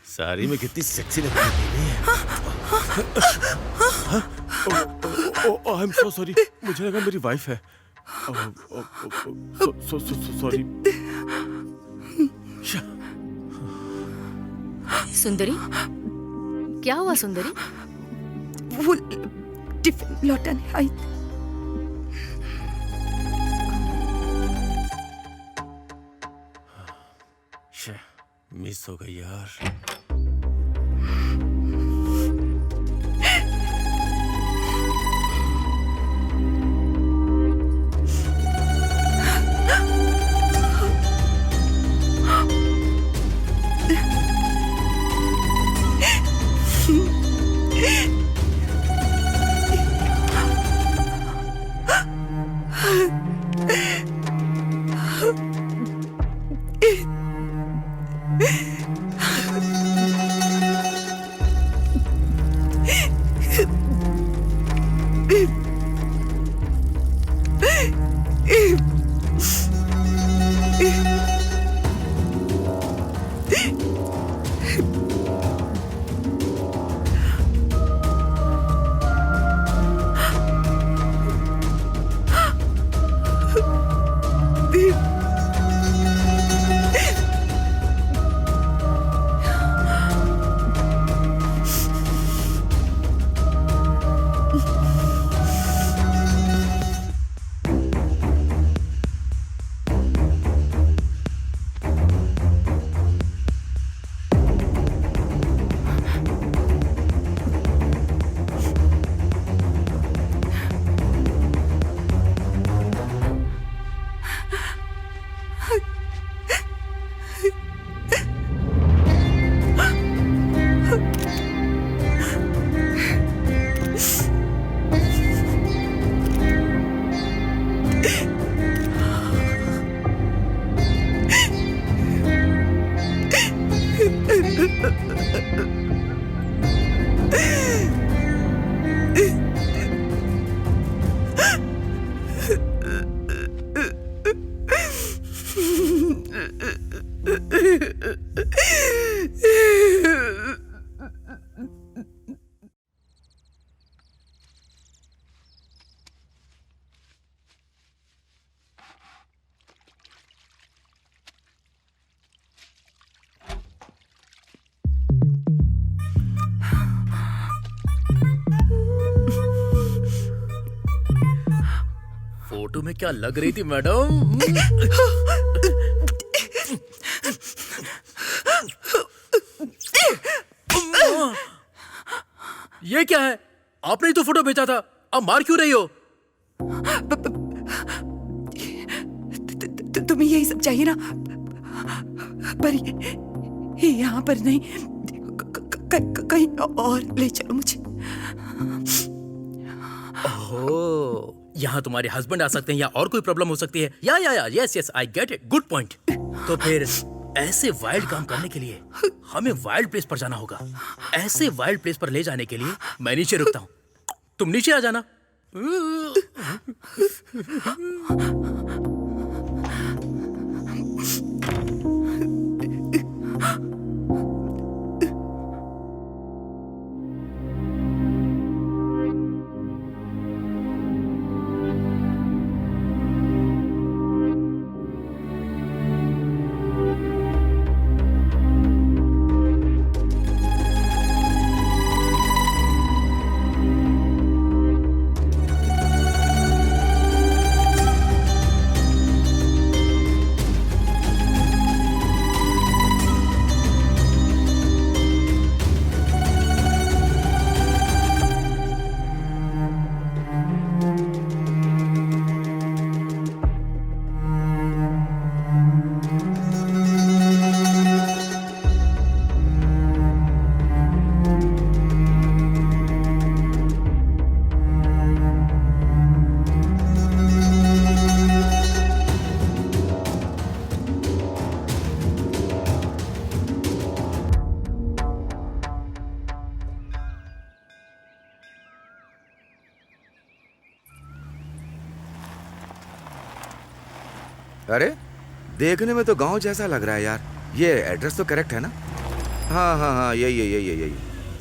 साड़ी में कितनी सेक्सी लग रही है। आई एम सो सॉरी, मुझे लगा मेरी वाइफ है। सॉरी। सुंदरी, क्या हुआ सुंदरी? वो टिफिन लौटाने आई। मिस हो गई यार। फोटो में क्या लग रही थी मैडम? ये क्या है? आपने ही तो फोटो भेजा था, अब मार क्यों रही हो? तुम्हें यही सब चाहिए ना, पर यहाँ पर नहीं, कहीं और ले चलो मुझे। ओह, यहाँ तुम्हारे हस्बैंड आ सकते हैं या और कोई प्रॉब्लम हो सकती है। या yes yes, I get it, good point. तो फिर ऐसे वाइल्ड काम करने के लिए हमें वाइल्ड प्लेस पर जाना होगा। ऐसे वाइल्ड प्लेस पर ले जाने के लिए मैं नीचे रुकता हूँ, तुम नीचे आ जाना। अरे देखने में तो गांव जैसा लग रहा है यार। ये एड्रेस तो करेक्ट है ना? हाँ हाँ हाँ, यही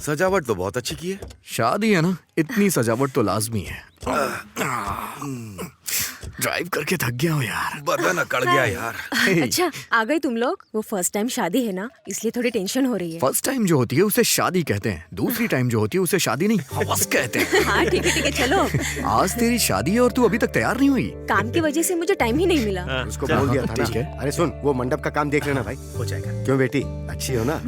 सजावट तो बहुत अच्छी की है। शादी है ना, इतनी सजावट तो लाजमी है। ड्राइव करके थक गया हूँ यार। बदन अकड़ गया यार। अच्छा आ गए तुम लोग। वो फर्स्ट टाइम शादी है ना, इसलिए थोड़ी टेंशन हो रही है। फर्स्ट टाइम जो होती है उसे शादी कहते हैं, दूसरी टाइम जो होती है उसे शादी नहीं हवस कहते हैं। हाँ ठीक है चलो। आज तेरी शादी है और तू अभी तक तैयार नहीं हुई। काम की वजह से मुझे टाइम ही नहीं मिला। उसको बोल दिया था ठीक ना। है। अरे सुन, वो मंडप का काम देख लेना भाई। हो जाएगा। क्यों बेटी, अच्छी हो ना?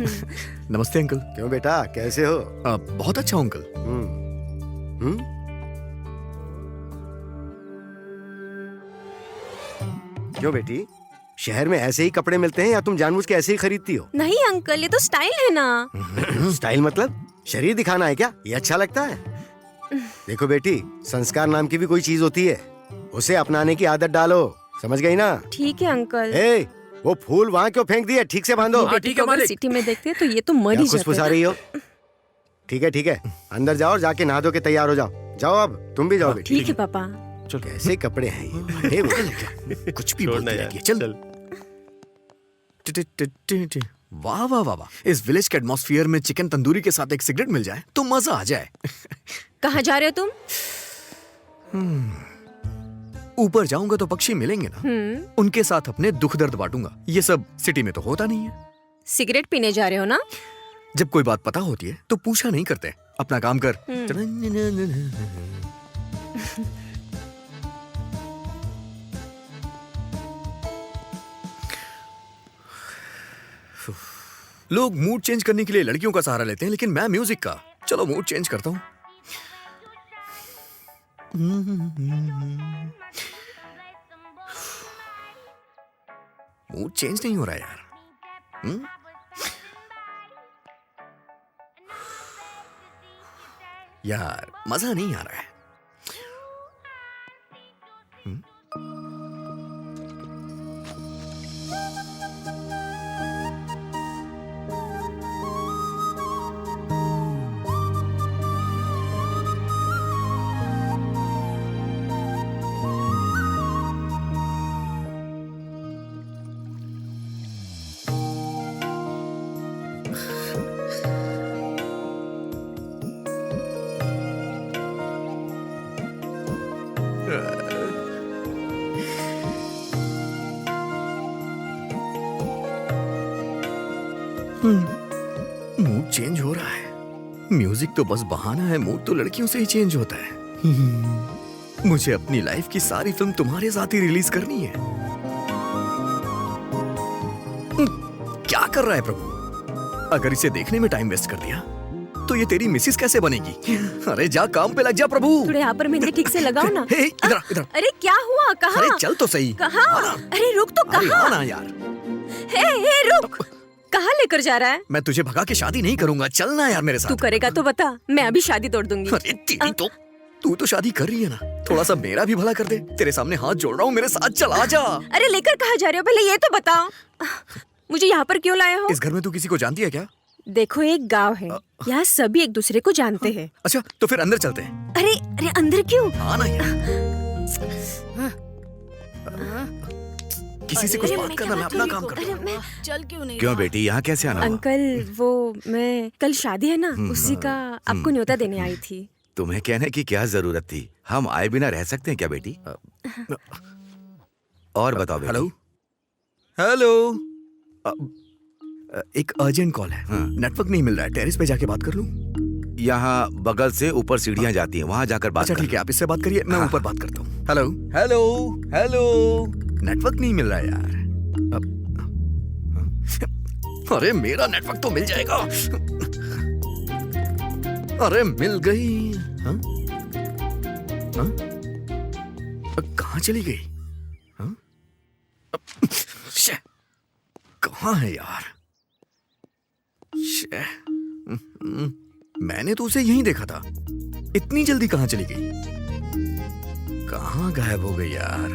नमस्ते अंकल। क्यों बेटा, कैसे हो? बहुत अच्छा हूँ अंकल। क्यों बेटी, शहर में ऐसे ही कपड़े मिलते हैं या तुम जानबूझ के ऐसे ही खरीदती हो? नहीं अंकल, ये तो स्टाइल है ना। स्टाइल मतलब शरीर दिखाना है क्या? ये अच्छा लगता है? देखो बेटी, संस्कार नाम की भी कोई चीज होती है, उसे अपनाने की आदत डालो, समझ गई ना? ठीक है अंकल। ए, वो फूल वहाँ क्यों फेंक दिए? ठीक से बांधो। हाँ, ठीक है मालिक। सिटी में देखते हैं तो ये तो मर ही खुश फुसा जाते रही हो? ठीक है, अंदर जाओ और जाके नहा धो के तैयार हो जाओ। जाओ अब, तुम भी जाओ बेटी। ठीक है पापा। कैसे कपड़े हैं ये? अरे वो कुछ भी बोलती रहती है। चल। वाह वाह वाह वाह, इस विलेज के एटमॉस्फेयर में चिकन तंदूरी के साथ एक सिगरेट मिल जाए तो मजा आ जाए। कहाँ जा रहे हो तुम? ऊपर जाऊंगा तो पक्षी मिलेंगे ना, उनके साथ अपने दुख दर्द बांटूंगा। ये सब सिटी में तो होता नहीं है। सिगरेट पीने जा रहे हो ना? जब कोई बात पता होती है तो पूछा नहीं करते, अपना काम कर। लोग मूड चेंज करने के लिए लड़कियों का सहारा लेते हैं, लेकिन मैं म्यूजिक का। चलो मूड चेंज करता हूँ। मूड चेंज नहीं हो रहा यार। यार मजा नहीं आ रहा है। मूड चेंज हो रहा है। म्यूजिक तो बस बहाना है, मूड तो लड़कियों से ही चेंज होता है। मुझे अपनी लाइफ की सारी फिल्म तुम्हारे साथ ही रिलीज करनी है। क्या कर रहा है प्रभु? अगर इसे देखने में टाइम वेस्ट कर दिया तो ये तेरी मिसिस कैसे बनेगी? अरे जा काम पे लग जा प्रभु। थोड़े यहाँ पर मेहंदी ठीक से लगाओ ना। हे, इधर इधर। अरे क्या हुआ? कहाँ? अरे चल तो सही। कहाँ? अरे रुक तो, अरे कहाँ? आना यार। हे रुक। कहाँ लेकर जा रहा है? मैं तुझे भगा के शादी नहीं करूंगा, चलना यार मेरे तू साथ। करेगा तो बता, मैं अभी शादी तोड़ दूंगी। अरे तेरी तो, तू तो शादी कर रही है ना, थोड़ा सा मेरा भी भला कर दे। तेरे सामने हाथ जोड़ रहा हूँ, मेरे साथ चला जा। अरे लेकर कहाँ जा रहे हो, पहले ये तो बताओ। मुझे यहाँ पर क्यों लाए हो? इस घर में तू किसी को जानती है क्या? देखो एक गांव है, यहाँ सभी एक दूसरे को जानते हैं। अच्छा तो फिर अंदर चलते हैं। अरे अरे अंदर क्यों? हाँ ना यार, किसी से कुछ बात करना, मैं अपना काम करता हूँ। चल क्यों नहीं? क्यों बेटी, यहाँ कैसे आना हुआ? अंकल वो मैं कल शादी है ना, उसी का आपको न्योता देने आई थी। तुम्हें कहने की क्या जरूरत थी? हम आए बिना रह सकते हैं क्या बेटी? और बताओ बेटी। हेलो हेलो, एक अर्जेंट कॉल है। नेटवर्क नहीं मिल रहा है, टेरेस पे जाके बात कर लूं? यहाँ बगल से ऊपर सीढ़ियाँ जाती हैं, वहाँ जाकर बात अच्छा कर ठीक है, आप इससे बात करिए, मैं हाँ। ऊपर बात करता हूँ। हेलो हेलो हेलो, नेटवर्क नहीं मिल रहा है यार। अरे मेरा नेटवर्क तो मिल जाएगा। अरे मिल गई। हाँ? हाँ? कहाँ चली गई? हाँ? कहाँ है यार? मैंने तो उसे यहीं देखा था, इतनी जल्दी कहाँ चली गई? कहाँ गायब हो गई यार?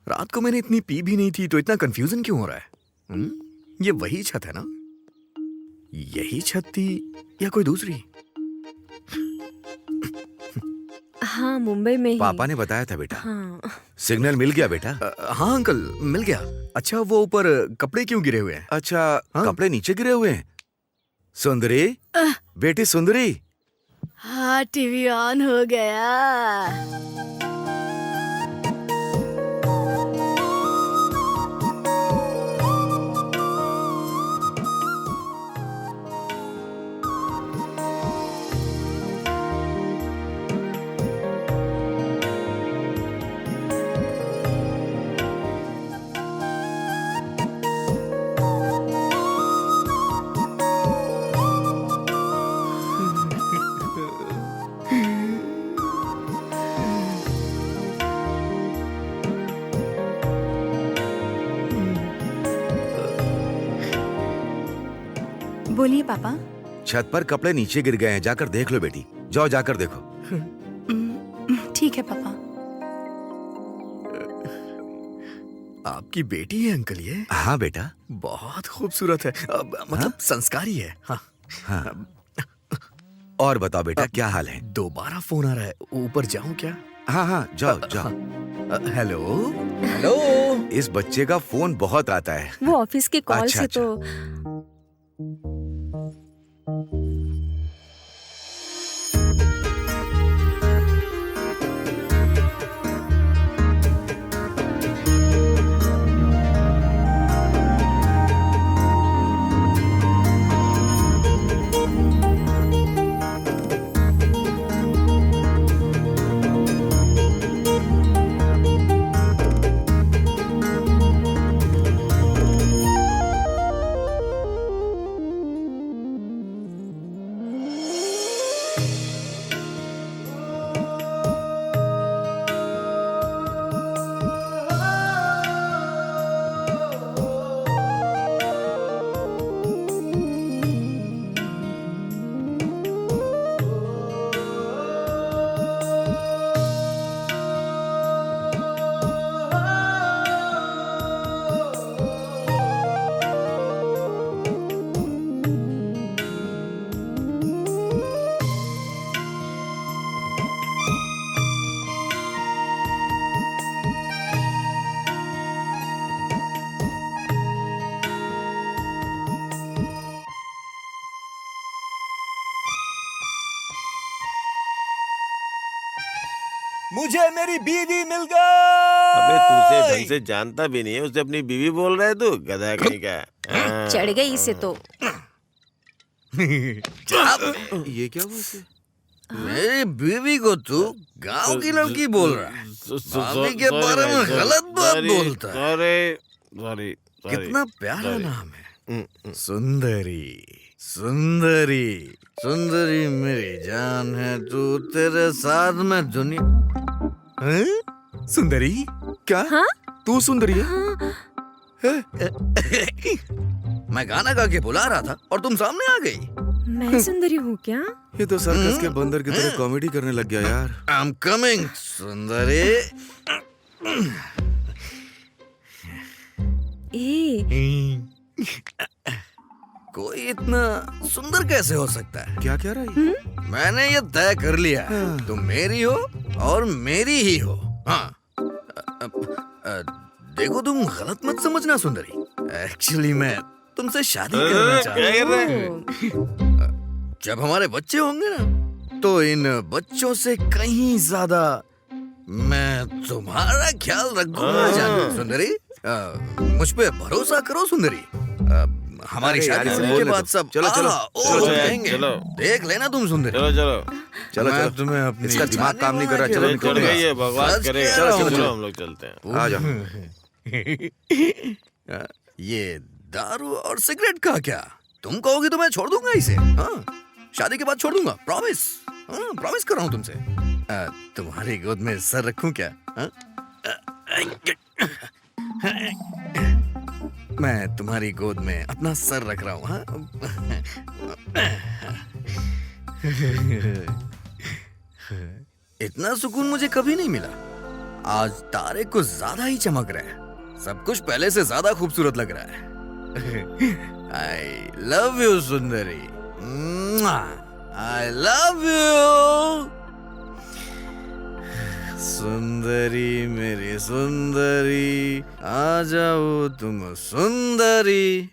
रात को मैंने इतनी पी भी नहीं थी, तो इतना कंफ्यूजन क्यों हो रहा है? ये वही छत है ना? यही छत थी या कोई दूसरी? हाँ हाँ, मुंबई में ही। पापा ने बताया था बेटा। हाँ। सिग्नल मिल गया बेटा? हाँ अंकल, मिल गया। अच्छा वो ऊपर कपड़े क्यों गिरे हुए हैं? अच्छा, हाँ? कपड़े नीचे गिरे हुए हैं। सुंदरी, बेटी सुंदरी। हाँ, टीवी ऑन हो गया। बोलिए पापा। छत पर कपड़े नीचे गिर गए हैं, जाकर देख लो बेटी। जाओ जाकर देखो। ठीक है पापा। आपकी बेटी है अंकल ये? हाँ बेटा। बहुत खूबसूरत है, मतलब संस्कारी है। हाँ। हाँ। और बताओ बेटा, क्या हाल है? दोबारा फोन आ रहा है, ऊपर जाऊं क्या? हाँ हाँ, जाओ जाओ। Hello hello. इस बच्चे का फोन बहुत आता है। वो ऑफिस के कॉल अच्छा, से अच्छा। तो। मुझे मेरी बीवी मिल गई। अबे तू उसे ढंग से जानता भी नहीं है, उसे अपनी बीवी बोल रहा है तू, गधा कहीं का। हाँ। चढ़ गई इसे तो। ये क्या हुआ इसे? मेरी बीवी को तू गांव की लड़की बोल रहा है, भाभी के बारे में गलत बात बोलता है। सॉरी। कितना प्यारा नाम है, सुंदरी। सुंदरी सुंदरी मेरी जान है तू, तेरे साथ में दुनिया। हैं? सुंदरी क्या? हाँ? तू सुंदरी है? हाँ, मैं गाना गा के बुला रहा था और तुम सामने आ गई। मैं सुंदरी हूँ क्या? ये तो सर्कस के बंदर की तरह कॉमेडी करने लग गया यार। आई एम कमिंग सुंदरी। ए, कोई इतना सुंदर कैसे हो सकता है? क्या कह रहा है? मैंने ये तय कर लिया है, तुम मेरी हो और मेरी ही हो। हाँ। देखो तुम गलत मत समझना सुंदरी, एक्चुअली मैं तुमसे शादी करना चाहता हूँ। जब हमारे बच्चे होंगे ना, तो इन बच्चों से कहीं ज्यादा मैं तुम्हारा ख्याल रखूंगा जान सुंदरी। मुझ पे भरोसा करो सुंदरी। हमारी अरे यार, शादी इसे होने बोलने के बाद दो। सब चलो, चलो, चलो यार, कहेंगे। चलो। देख लेना तुम सुंदरी। चलो मैं तुम्हें अपनी इसका दिमाग काम नहीं कर रहा। चलो जाने निकलो। चल गई है, बकवास सच करेगा। कह रहा हूँ। चलो हम लोग चलते हैं। आ जाओ। ये दारू और सिगरेट का क्या? तुम कहोगी तो मैं छोड़ दूंगा इसे। हाँ, शादी के बाद छोड़ दूंगा, प्रॉमिस। हाँ, प्रॉमिस कर रहा हूँ तुमसे। तुम्हारी गोद में सर रखूं क्या? हाँ? मैं तुम्हारी गोद में अपना सर रख रहा हूँ। हाँ? इतना सुकून मुझे कभी नहीं मिला। आज तारे कुछ ज्यादा ही चमक रहे हैं, सब कुछ पहले से ज्यादा खूबसूरत लग रहा है। I love you Sundari, I love you. सुंदरी मेरी सुंदरी, आ जाओ तुम सुंदरी।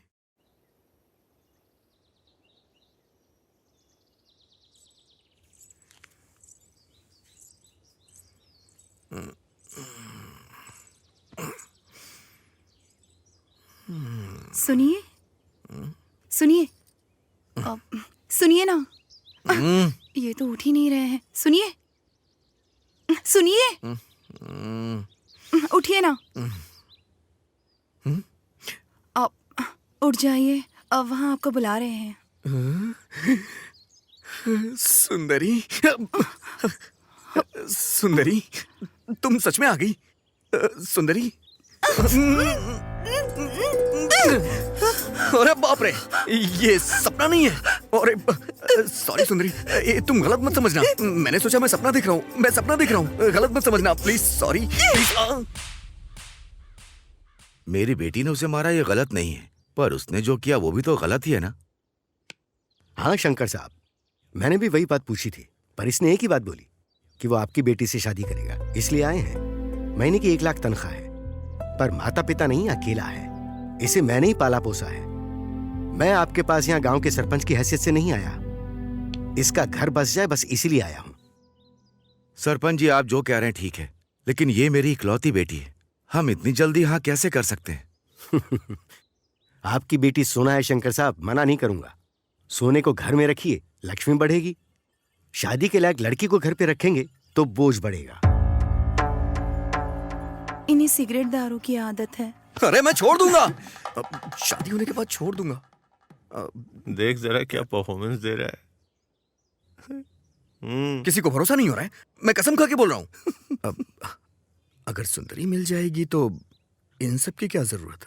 सुनिए सुनिए सुनिए ना। ये तो उठ ही नहीं रहे हैं। सुनिए सुनिए, उठिए ना। आप उठ जाइए, अब वहाँ आपको बुला रहे हैं। सुंदरी, सुंदरी, तुम सच में आ गई? सुंदरी। अरे बाप रे, ये सपना नहीं है। अरे सॉरी सुंदरी, तुम गलत मत समझना। मैंने सोचा मैं सपना देख रहा हूँ, मैं सपना देख रहा हूँ। गलत मत समझना प्लीज, सॉरी प्लीज। मेरी बेटी ने उसे मारा, ये गलत नहीं है, पर उसने जो किया वो भी तो गलत ही है ना। हाँ शंकर साहब, मैंने भी वही बात पूछी थी, पर इसने एक ही बात बोली कि वो आपकी बेटी से शादी करेगा, इसलिए आए हैं। महीने की 1 लाख तनख्वाह है, पर माता पिता नहीं, अकेला है। इसे मैंने ही पाला पोसा है। मैं आपके पास यहाँ गांव के सरपंच की हैसियत से नहीं आया, इसका घर बस जाए बस इसीलिए आया हूं। सरपंच जी, आप जो कह रहे हैं ठीक है, लेकिन ये मेरी इकलौती बेटी है, हम इतनी जल्दी यहाँ कैसे कर सकते हैं? आपकी बेटी सोना है शंकर साहब, मना नहीं करूंगा। सोने को घर में रखिए, लक्ष्मी बढ़ेगी। शादी के लायक लड़की को घर पे रखेंगे तो बोझ बढ़ेगा। इन्हें सिगरेट दारू की आदत है। अरे मैं छोड़ दूंगा, शादी होने के बाद छोड़ दूंगा। देख जरा क्या परफॉर्मेंस दे रहा है। किसी को भरोसा नहीं हो रहा है, मैं कसम खा के बोल रहा हूं। अगर सुंदरी मिल जाएगी तो इन सब की क्या जरूरत?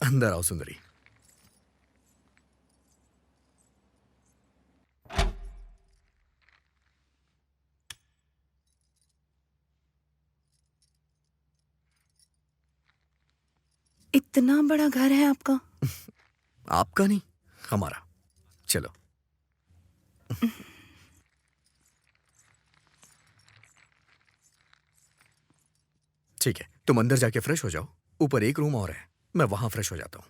अंदर आओ सुंदरी। इतना बड़ा घर है आपका? आपका नहीं, हमारा। चलो। ठीक है, तुम अंदर जाके फ्रेश हो जाओ। ऊपर एक रूम और है, मैं वहां फ्रेश हो जाता हूँ।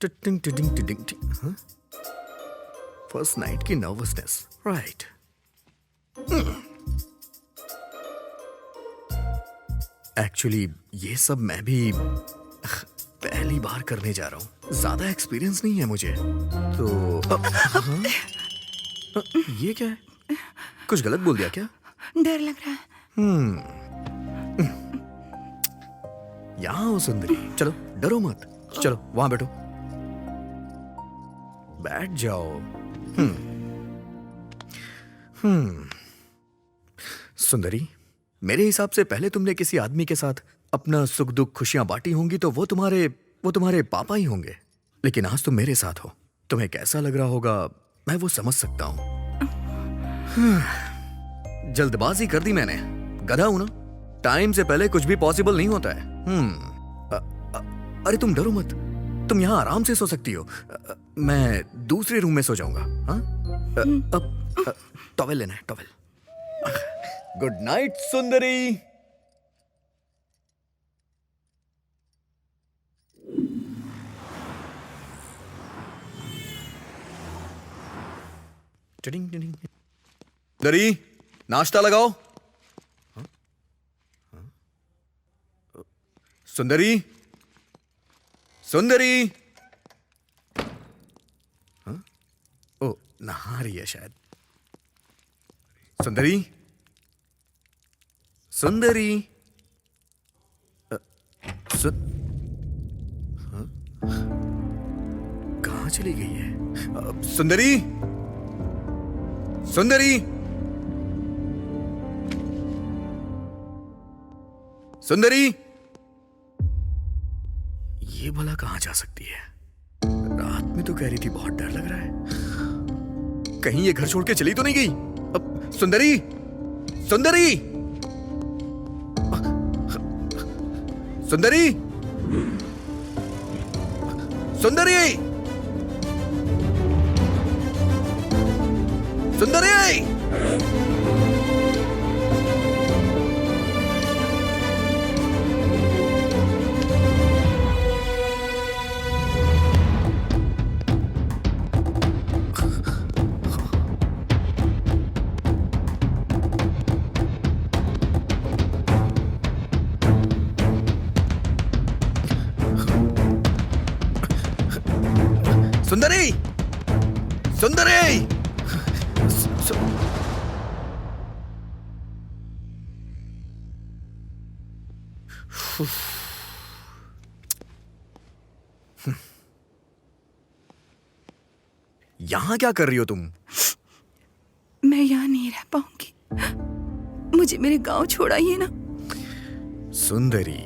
टिटिंग टिटिंग टिटिंग टिंग, हाँ? फर्स्ट नाइट की नर्वसनेस, राइट। एक्चुअली ये सब मैं भी पहली बार करने जा रहा हूँ, ज्यादा एक्सपीरियंस नहीं है मुझे तो हाँ? ये क्या है? कुछ गलत बोल दिया क्या? डर लग रहा है। यहाँ हो सुंदरी, चलो डरो मत, चलो वहां बैठो, बैठ जाओ। सुंदरी, मेरे हिसाब से पहले तुमने किसी आदमी के साथ अपना सुख दुख खुशियां बांटी होंगी तो वो तुम्हारे पापा ही होंगे, लेकिन आज तुम मेरे साथ हो, तुम्हें कैसा लग रहा होगा मैं वो समझ सकता हूं। जल्दबाजी कर दी मैंने, गधा हूं ना, टाइम से पहले कुछ भी पॉसिबल नहीं होता है। अरे तुम डरो मत, तुम यहाँ आराम से सो सकती हो, मैं दूसरे रूम में सो जाऊंगा। हाँ? अब टॉवेल लेना है, टॉवेल। गुड नाइट सुंदरी। Tiding tiding. सुंदरी, नाश्ता लगाओ। हाँ? हाँ? सुंदरी, सुंदरी। हाँ? ओ, नहा रही है शायद। सुंदरी, सुंदरी। हाँ? कहाँ चली गई है? सुंदरी, सुंदरी, सुंदरी। ये भला कहाँ जा सकती है? रात में तो कह रही थी बहुत डर लग रहा है, कहीं ये घर छोड़ के चली तो नहीं गई? अब सुंदरी, सुंदरी, सुंदरी, सुंदरी, सुंदरी। सुंदरी, सुंदरी। यहां क्या कर रही हो तुम? मैं यहाँ नहीं रह पाऊंगी, मुझे मेरे गांव छोड़ाइए ना। सुंदरी,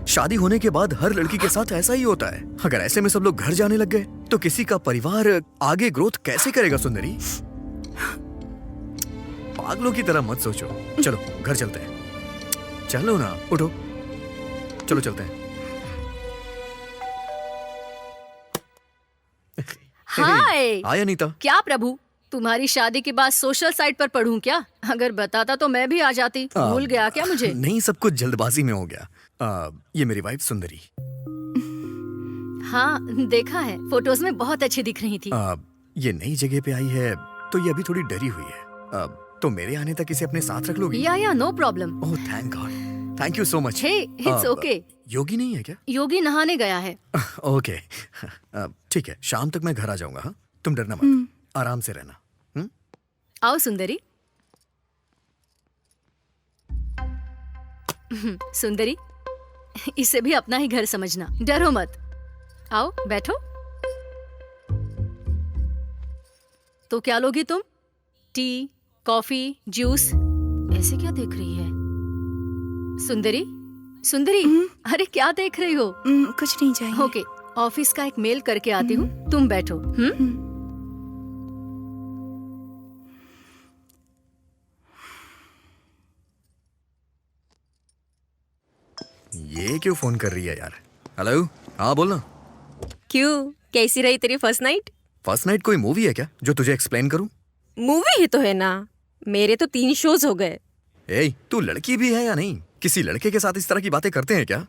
शादी होने के बाद हर लड़की के साथ ऐसा ही होता है। अगर ऐसे में सब लोग घर जाने लग गए तो किसी का परिवार आगे ग्रोथ कैसे करेगा? सुंदरी, पागलों की तरह मत सोचो, चलो घर चलते हैं। चलो ना, उठो, चलो चलते हैं। हाय। हाय अनीता। क्या प्रभु, तुम्हारी शादी के बाद सोशल साइट पर पढ़ूं क्या? अगर बताता तो मैं भी आ जाती। भूल गया क्या मुझे? नहीं, सब कुछ जल्दबाजी में हो गया। ये मेरी वाइफ सुंदरी। हाँ, देखा है, फोटोज में बहुत अच्छी दिख रही थी। ये नई जगह पे आई है तो ये अभी थोड़ी डरी हुई है। तो मेरे आने तक इसे अपने साथ रख लोगी? या no problem. Oh thank God, thank you so much. Hey, it's okay. Yogi नहीं है क्या? योगी नहाने गया है। ओके, ठीक है, शाम तक मैं घर आ जाऊंगा। हाँ, तुम डरना मत, आराम से रहना। आओ सुंदरी। सुंदरी, इसे भी अपना ही घर समझना, डरो मत। आओ बैठो। तो क्या लोगी तुम? T, coffee, juice? ऐसे क्या देख रही है? सुंदरी, सुंदरी, अरे क्या देख रही हो? कुछ नहीं चाहिए। ओके, ऑफिस का एक मेल करके आती हूँ, तुम बैठो। ये क्यों फोन कर रही है यार? हेलो, हाँ बोलना। क्यों, कैसी रही तेरी फर्स्ट नाइट? फर्स्ट नाइट कोई मूवी है क्या जो तुझे एक्सप्लेन करूं? मूवी ही तो है ना, मेरे तो 3 शोज हो गए। ए, तू लड़की भी है या नहीं? किसी लड़के के साथ इस तरह की बातें करते हैं क्या?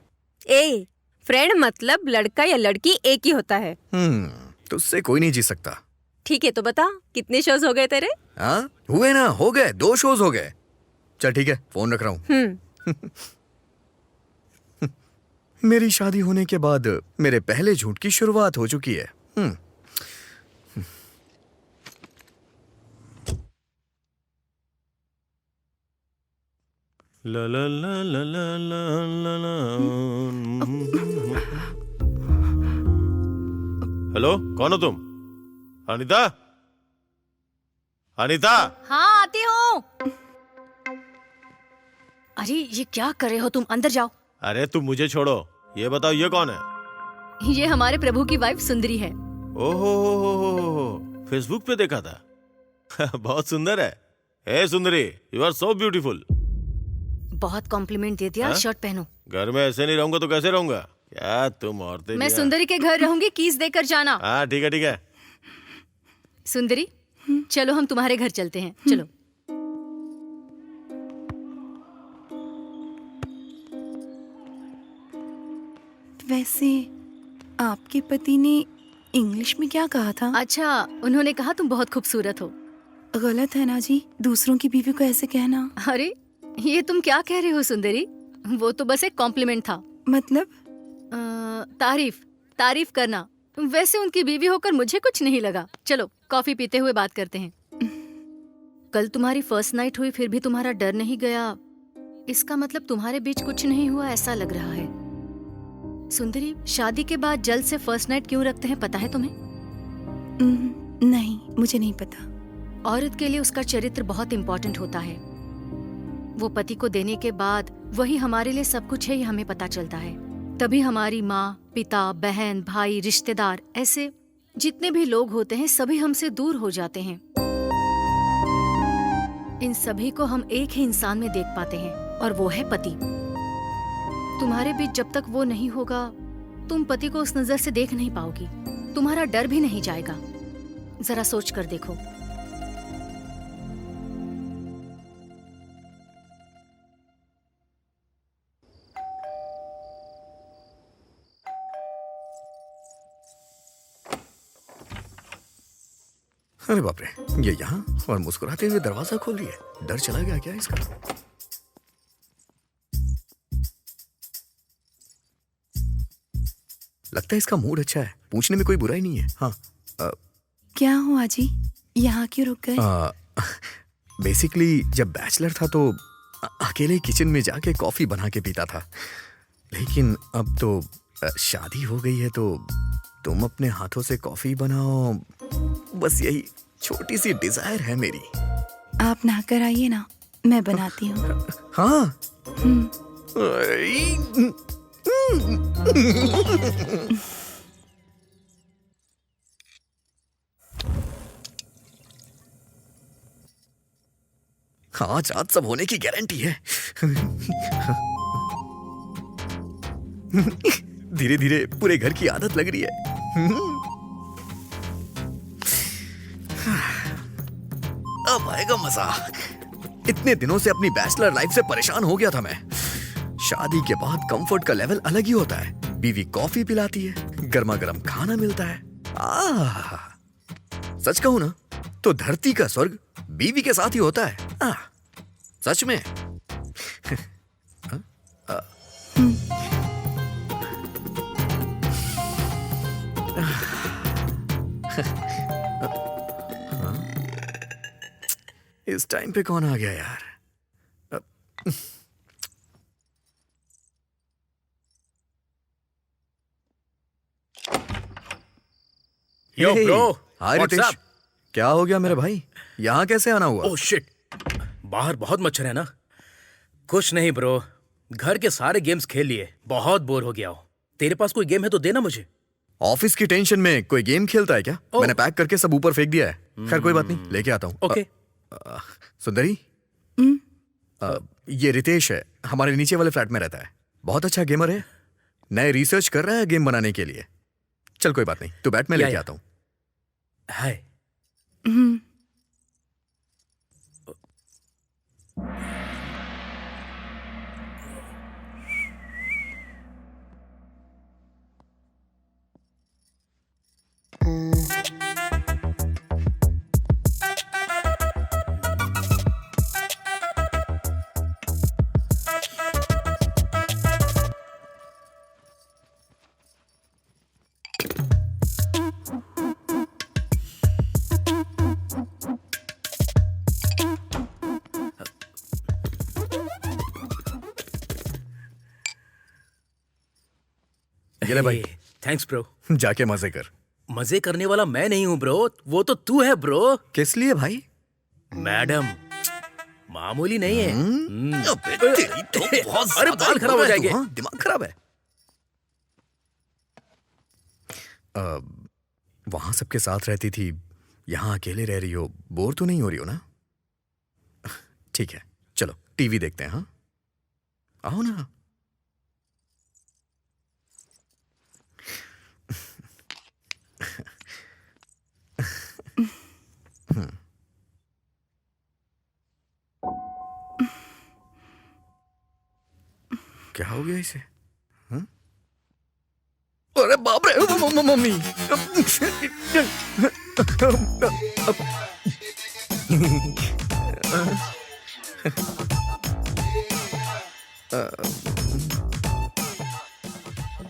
ए, फ्रेंड मतलब लड़का या लड़की एक ही होता है। तुझसे कोई नहीं जीत सकता। ठीक है तो बता, कितने शोज हो गए तेरे? हाँ हुए ना, हो गए, 2 शोज हो गए। चल ठीक है, फोन रख रहा हूँ। मेरी शादी होने के बाद मेरे पहले झूठ की शुरुआत हो चुकी है। ला ला ला ला ला ला ला। हेलो, कौन हो तुम? अनीता? अनीता? हाँ आती हूँ। अरे ये क्या कर रहे हो तुम? अंदर जाओ। अरे तुम मुझे छोड़ो, ये बताओ ये कौन है? ये हमारे प्रभु की वाइफ सुंदरी है। ओहो, फेसबुक पे देखा था। बहुत सुंदर है। ए सुंदरी, यू आर सो ब्यूटीफुल। बहुत कॉम्प्लीमेंट दे दिया। हाँ? शर्ट पहनो। घर में ऐसे नहीं रहूंगा तो कैसे रहूंगा? क्या तुम औरतें मैं भी सुंदरी के घर रहूंगी, कीज देकर जाना। हाँ ठीक है ठीक है। सुंदरी चलो हम तुम्हारे घर चलते हैं, चलो। वैसे आपके पति ने इंग्लिश में क्या कहा था? अच्छा, उन्होंने कहा तुम बहुत खूबसूरत हो। गलत है ना जी, दूसरों की बीवी को ऐसे कहना। अरे ये तुम क्या कह रहे हो सुंदरी? वो तो बस एक कॉम्प्लीमेंट था। मतलब? तारीफ करना। वैसे उनकी बीवी होकर मुझे कुछ नहीं लगा। चलो कॉफी पीते हुए बात करते हैं। कल तुम्हारी फर्स्ट नाइट हुई फिर भी तुम्हारा डर नहीं गया, इसका मतलब तुम्हारे बीच कुछ नहीं हुआ ऐसा लग रहा है। सुंदरी, शादी के बाद जल्द से फर्स्ट नाइट क्यों रखते हैं पता है तुम्हें? नहीं, मुझे नहीं पता। औरत के लिए उसका चरित्र बहुत इम्पोर्टेंट होता है। वो पति को देने के बाद वही हमारे लिए सब कुछ है, ये हमें पता चलता है। तभी हमारी माँ, पिता, बहन, भाई, रिश्तेदार, ऐसे जितने भी लोग होते हैं सभी हमसे दूर हो जाते हैं। इन सभी को हम एक ही इंसान में देख पाते हैं और वो है पति। तुम्हारे बीच जब तक वो नहीं होगा तुम पति को उस नजर से देख नहीं पाओगी, तुम्हारा डर भी नहीं जाएगा। जरा सोच कर देखो। अरे बाप रे, ये यहाँ और मुस्कुराते हुए दरवाजा खोल रही है। डर चला गया क्या इसका? लगता है इसका मूड अच्छा है, पूछने में कोई बुराई नहीं है। हाँ क्या हुआ जी, यहाँ क्यों रुक गए? बेसिकली जब बैचलर था तो अकेले किचन में जाके कॉफी बना के पीता था, लेकिन अब तो शादी हो गई है तो तुम अपने हाथों से कॉफी बनाओ, बस यही छोटी सी डिजायर है मेरी। आप नहाकर आइए ना, मैं बनाती हूँ। हाँ। आज आज सब होने की गारंटी है। धीरे धीरे पूरे घर की आदत लग रही है। अब आएगा मजा। इतने दिनों से अपनी बैचलर लाइफ से परेशान हो गया था मैं। शादी के बाद कंफर्ट का लेवल अलग ही होता है। बीवी कॉफी पिलाती है, गर्मा गर्म खाना मिलता है। सच कहूं ना तो धरती का स्वर्ग बीवी के साथ ही होता है। सच में। इस टाइम पे कौन आ गया यार? Yo bro, hi what's Ritesh, up? क्या हो गया मेरे भाई? यहाँ कैसे आना हुआ? ओह शिट, बाहर बहुत मच्छर है ना। कुछ नहीं ब्रो, घर के सारे गेम्स खेल लिए, बहुत बोर हो गया हूँ। तेरे पास कोई गेम है तो देना मुझे। ऑफिस की टेंशन में कोई गेम खेलता है क्या? मैंने पैक करके सब ऊपर फेंक दिया है। खैर कोई बात नहीं, लेके आता हूँ। ओके। सुंदरी, ये रितेश है, हमारे नीचे वाले फ्लैट में रहता है। बहुत अच्छा गेमर है, नए रिसर्च कर रहा है गेम बनाने के लिए। चल कोई बात नहीं, तू बैठ, मैं या, लेके या। आता हूँ। हाय। हम्म, ये ले भाई, थैंक्स ब्रो। जाके मजे कर। मजे करने वाला मैं नहीं हूँ ब्रो, वो तो तू है ब्रो। किस लिए भाई? मैडम मामूली नहीं है। अबे तेरी तो बहुत अरे ज्यादा बाल खराब बोल हो रहा है तू, जाएंगे। हाँ? दिमाग खराब है। वहां सबके साथ रहती थी, यहाँ अकेले रह रही हो, बोर तो नहीं हो रही हो ना? ठीक है, चलो टीवी देखते हैं। हाँ, आओ ना। क्या हो गया इसे? हाँ? अरे बाप रे, मम्मी।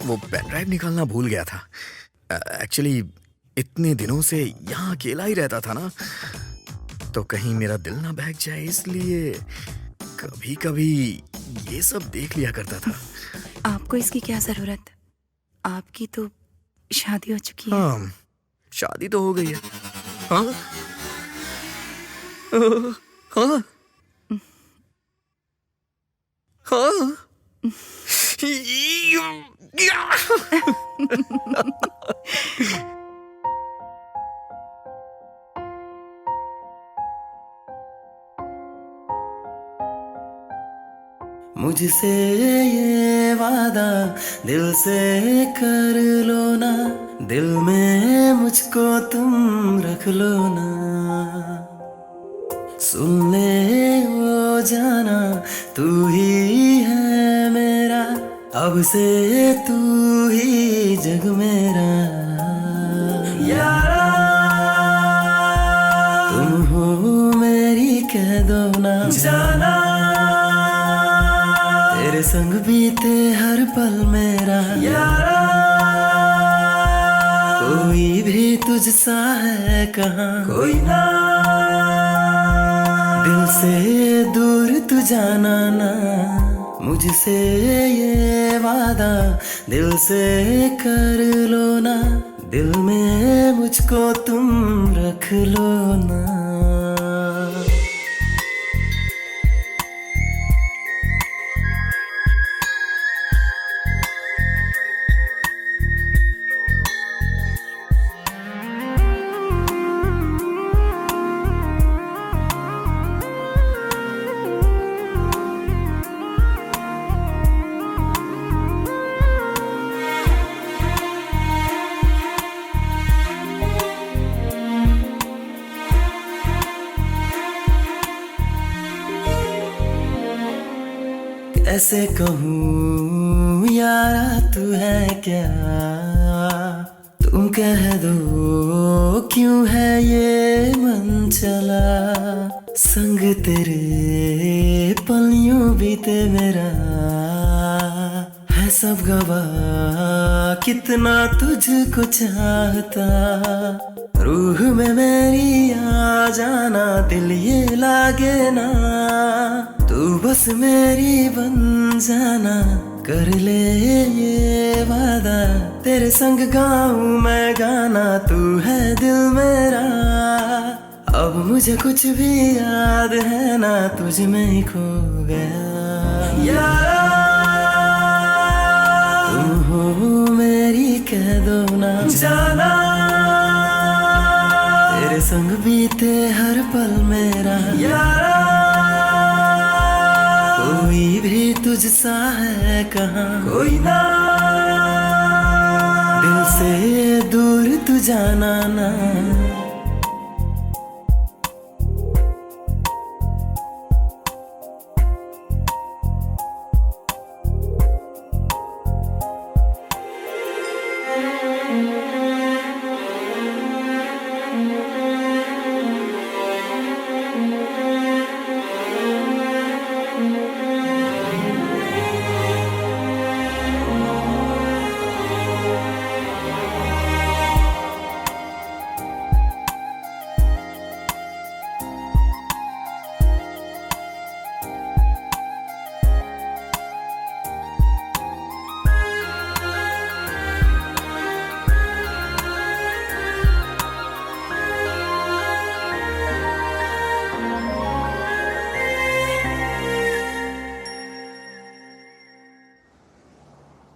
वो पेन ड्राइव निकालना भूल गया था। एक्चुअली इतने दिनों से यहाँ अकेला ही रहता था ना, तो कहीं मेरा दिल ना बहक जाए, इसलिए कभी कभी ये सब देख लिया करता था। आपको इसकी क्या जरूरत? आपकी तो शादी हो चुकी है। हाँ, शादी तो हो गई है। हाँ हाँ हाँ। मुझसे ये वादा दिल से कर लो ना, दिल में मुझको तुम रख लो ना। सुन ले वो जाना, तू ही है मेरा, अब से तू ही जग मेरा। यारा तुम हो मेरी, कह दो ना जाना, तेरे संग बीते हर पल मेरा। यारा कोई भी तुझसा है कहाँ, कोई ना, दिल से दूर तू जाना ना। मुझसे ये वादा दिल से कर लो ना, दिल में मुझको तुम रख लो ना। कैसे कहूँ यारा तू है क्या, तुम कह दो क्यों है ये मन चला। संग तेरे पल यूं बीते मेरा, है सब गवाह कितना तुझको चाहता। रूह में मेरी आ जाना, दिल ये लागे ना, तू बस मेरी बन जाना। कर ले ये वादा, तेरे संग गाऊं मैं गाना, तू है दिल मेरा। अब मुझे कुछ भी याद है ना, तुझ में ही खो गया। यारा तुम हो मेरी, कह दो ना जाना, तेरे संग बीते हर पल मेरा। यारा कोई भी तुझसा है कहाँ कोई ना, दिल से दूर तू जाना ना।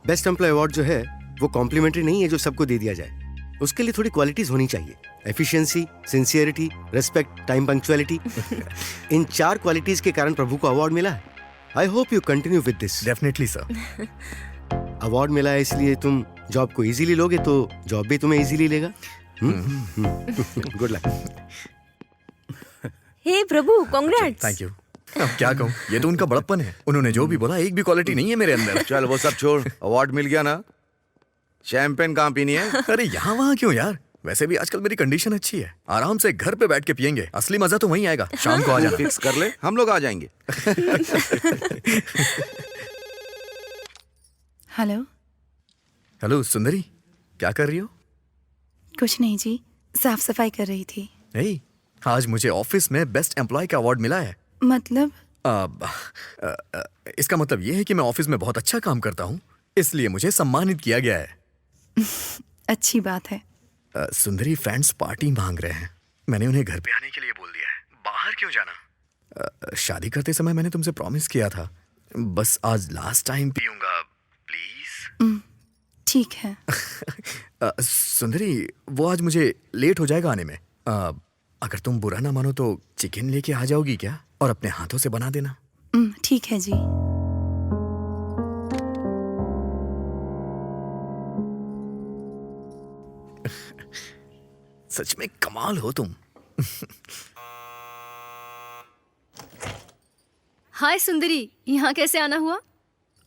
बेस्ट एम्प्लॉय अवार्ड जो है वो कॉम्प्लीमेंट्री नहीं है जो सबको दे दिया जाए, उसके लिए थोड़ी क्वालिटीज होनी चाहिए। Efficiency, sincerity, respect, time punctuality. इन 4 क्वालिटीज के कारण प्रभु को अवार्ड मिला है। I hope you continue with this. Definitely sir. Award मिला है इसलिए तुम जॉब को इजीली लोगे तो जॉब भी तुम्हें इजीली लेगा। Good luck. हे प्रभु, कांग्रेट्स। Thank you. अब क्या कहूँ, ये तो उनका बड़प्पन है। उन्होंने जो भी बोला एक भी क्वालिटी नहीं है मेरे अंदर। चल वो सब छोड़, अवार्ड मिल गया ना, शैंपेन कहाँ पीनी है? अरे यहाँ वहाँ क्यों यार, वैसे भी आजकल मेरी कंडीशन अच्छी है, आराम से घर पे बैठ के पियेंगे। असली मजा तो वहीं आएगा, शाम को आ जाना। फिक्स कर ले, हम लोग आ जाएंगे। हेलो। हेलो सुंदरी, क्या कर रही हो? कुछ नहीं जी, साफ सफाई कर रही थी। नहीं, आज मुझे ऑफिस में बेस्ट एम्प्लॉय का अवार्ड मिला है। मतलब? इसका मतलब ये है कि मैं ऑफिस में बहुत अच्छा काम करता हूँ, इसलिए मुझे सम्मानित किया गया है। अच्छी बात है। सुंदरी फ्रेंड्स पार्टी मांग रहे हैं, मैंने उन्हें घर पे आने के लिए बोल दिया है। बाहर क्यों जाना? शादी करते समय मैंने तुमसे प्रॉमिस किया था, बस आज लास्ट टाइम पीऊंगा, प्लीज। ठीक है। सुंदरी, वो आज मुझे लेट हो जाएगा आने में। अगर तुम बुरा ना मानो तो चिकन लेके आ जाओगी क्या, और अपने हाथों से बना देना। ठीक है जी। सच में कमाल हो तुम। हाय सुंदरी, यहाँ कैसे आना हुआ?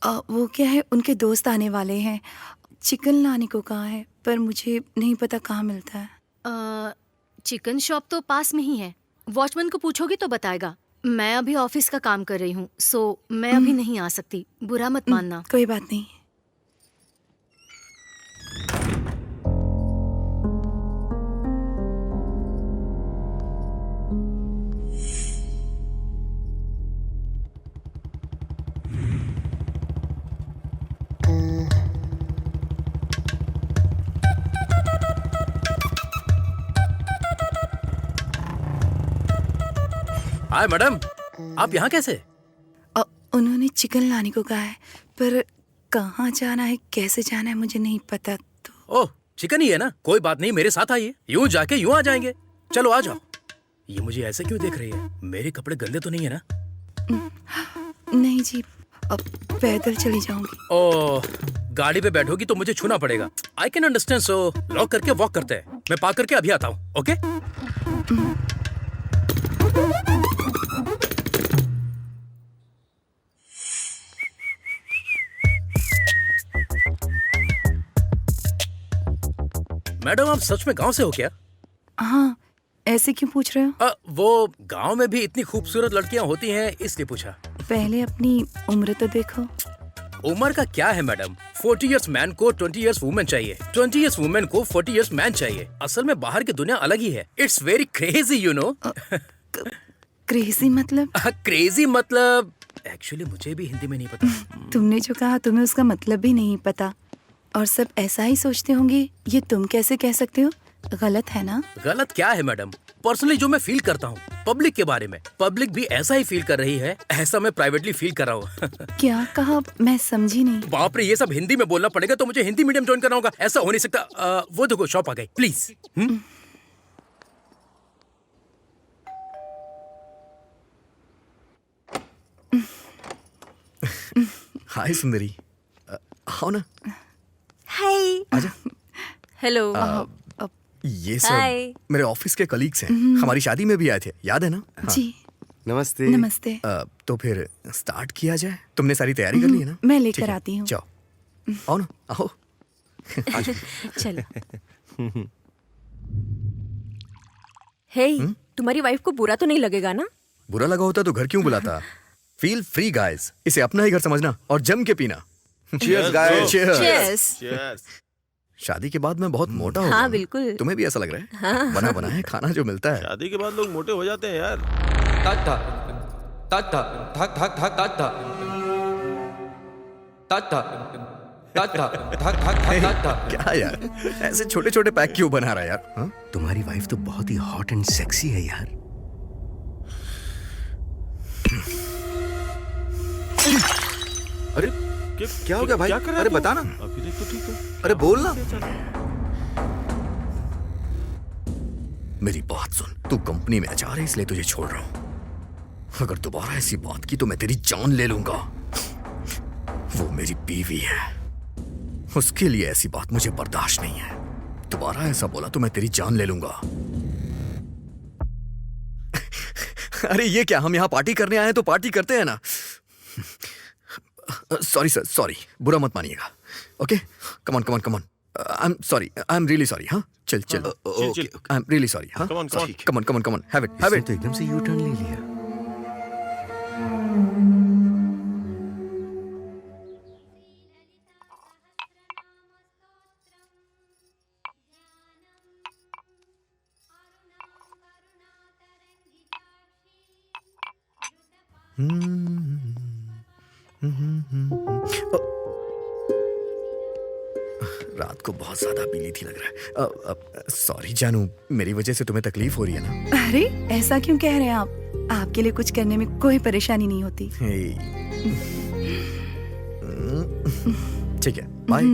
वो क्या है, उनके दोस्त आने वाले हैं, चिकन लाने को कहा है, पर मुझे नहीं पता कहाँ मिलता है। चिकन शॉप तो पास में ही है, वॉचमैन को पूछोगी तो बताएगा। मैं अभी ऑफिस का काम कर रही हूँ, सो मैं अभी नहीं आ सकती, बुरा मत मानना। कोई बात नहीं। हाय मैडम, आप यहाँ कैसे? उन्होंने चिकन लाने को कहा है, पर कहाँ जाना है, कैसे जाना है मुझे नहीं पता। तो ओह, चिकन ही है ना, कोई बात नहीं, मेरे साथ आइए, यूं जाके यूं आ जाएंगे। चलो आ जाओ। ये मुझे ऐसे क्यों देख रही है? मेरे कपड़े गंदे तो नहीं है ना? नहीं जी, अब पैदल चली जाऊंगी। ओह, गाड़ी पे बैठोगी तो मुझे छूना पड़ेगा। I can understand, so lock करके वॉक करते हैं। मैं पार्क करके अभी आता हूँ, ओके? मैडम, आप सच में गांव से हो क्या? हाँ, ऐसे क्यों पूछ रहे हो? वो गांव में भी इतनी खूबसूरत लड़कियां होती हैं, इसलिए पूछा। पहले अपनी उम्र तो देखो। उम्र का क्या है मैडम? 40 इयर्स मैन को 20 इयर्स वुमेन चाहिए, 20 इयर्स वुमेन को 40 इयर्स मैन चाहिए। असल में बाहर की दुनिया अलग ही है। It's very crazy, you know. Crazy मतलब? क्रेजी मतलब एक्चुअली मुझे भी हिंदी में नहीं पता। तुमने जो कहा तुम्हें उसका मतलब भी नहीं पता, और सब ऐसा ही सोचते होंगे। ये तुम कैसे कह सकते हो? गलत है ना? गलत क्या है मैडम? पर्सनली जो मैं फील करता हूँ पब्लिक के बारे में, पब्लिक भी ऐसा ही फील कर रही है, ऐसा मैं प्राइवेटली फील कर रहा हूँ। क्या कहा, मैं समझी नहीं। बाप रे, ये सब हिंदी में बोलना पड़ेगा, तो मुझे हिंदी मीडियम ज्वाइन करना होगा। ऐसा हो नहीं सकता। वो देखो शॉप आ गई, प्लीज। हाय सुंदरी। आओ ना, हाय। आजा। हेलो। ये हाय। सब मेरे ऑफिस के कलीग्स हैं, हमारी शादी में भी आए थे, याद है ना? हाँ। जी नमस्ते। नमस्ते। तो फिर स्टार्ट किया जाए। तुमने सारी तैयारी कर ली है ना? मैं लेकर ठीक है, आती हूँ। जाओ, आओ ना, आओ। चलो। हे, तुम्हारी वाइफ को बुरा तो नहीं लगेगा ना? बुरा लगा होता तो घर क्यों बुलाता? फील फ्री गाइस, इसे अपना ही घर समझना और जम के पीना। Cheers, guys. Cheers। Cheers. शादी के बाद मैं बहुत मोटा हो गया हाँ हूँ। बिल्कुल। तुम्हें भी ऐसा लग रहा है? बना बना है खाना जो मिलता है। शादी के बाद लोग मोटे हो जाते हैं यार। क्या यार, ऐसे छोटे छोटे पैक क्यों बना रहा है यार? हाँ? तुम्हारी वाइफ तो बहुत ही हॉट एंड सेक्सी है यार। अरे क्या हो गया भाई? क्या कर रहा है अरे तू? बता ना। अभी देख तो ठीक है। अरे बोल ना। मेरी बात सुन, तू कंपनी में अचार है इसलिए तुझे छोड़ रहा हूं। अगर दोबारा ऐसी बात की तो मैं तेरी जान ले लूंगा। वो मेरी बीवी है, उसके लिए ऐसी बात मुझे बर्दाश्त नहीं है। दोबारा ऐसा बोला तो मैं तेरी जान ले लूंगा। अरे ये क्या, हम यहाँ पार्टी करने आए हैं तो पार्टी करते हैं ना। सॉरी सर, सॉरी, बुरा मत मानिएगा। Okay, come on come on come on. I am sorry, I am really sorry. हाँ चल चल, chill. I am really sorry. हाँ Come on, come on. Come on come on come on, have it have इसने it. तो एकदम से U turn ले लिया। रात को बहुत ज्यादा पी ली थी लग रहा है। सॉरी जानू, मेरी वजह से तुम्हें तकलीफ हो रही है ना? अरे ऐसा क्यों कह रहे हैं आप? आपके लिए कुछ करने में कोई परेशानी नहीं होती। हे। ठीक है, बाय।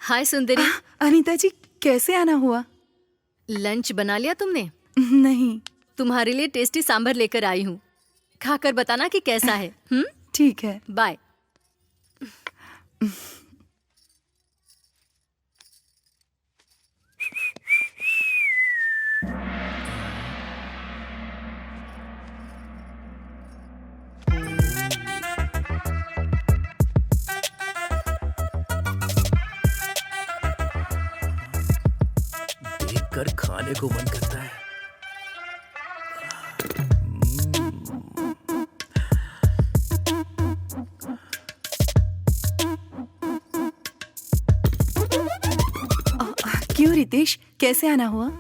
हाय सुंदरी, अनीता जी कैसे आना हुआ? लंच बना लिया तुमने? नहीं। तुम्हारे लिए टेस्टी सांभर लेकर आई हूँ, खाकर बताना कि कैसा है। ठीक है। बाय। देखकर खाने को मन करता है। क्यों रितेश, कैसे आना हुआ?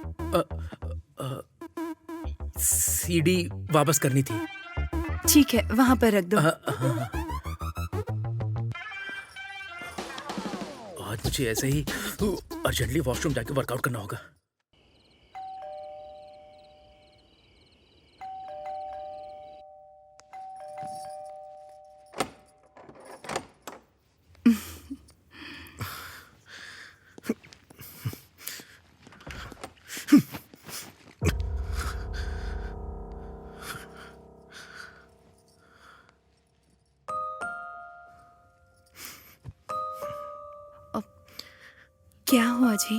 सीडी वापस करनी थी। ठीक है, वहां पर रख दो। आज मुझे ऐसे ही अर्जेंटली वॉशरूम जाके वर्कआउट करना होगा। क्या हुआ जी?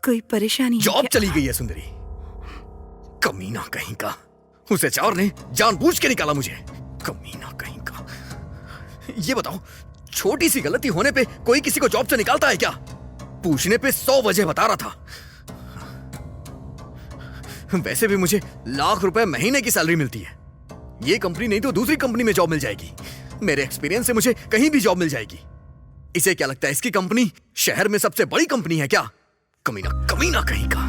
कोई परेशानी है जॉब क्या? चली गई है सुंदरी, कमीना कहीं का। उस एचआर ने जानबूझ के निकाला मुझे, कमीना कहीं का। ये बताओ, छोटी सी गलती होने पे कोई किसी को जॉब से निकालता है क्या? पूछने पे 100 वजह बता रहा था। वैसे भी मुझे लाख रुपए महीने की सैलरी मिलती है। ये कंपनी नहीं तो दूसरी कंपनी में जॉब मिल जाएगी। मेरे एक्सपीरियंस से मुझे कहीं भी जॉब मिल जाएगी। इसे क्या लगता है, इसकी कंपनी शहर में सबसे बड़ी कंपनी है क्या? कमीना कमीना कहीं का।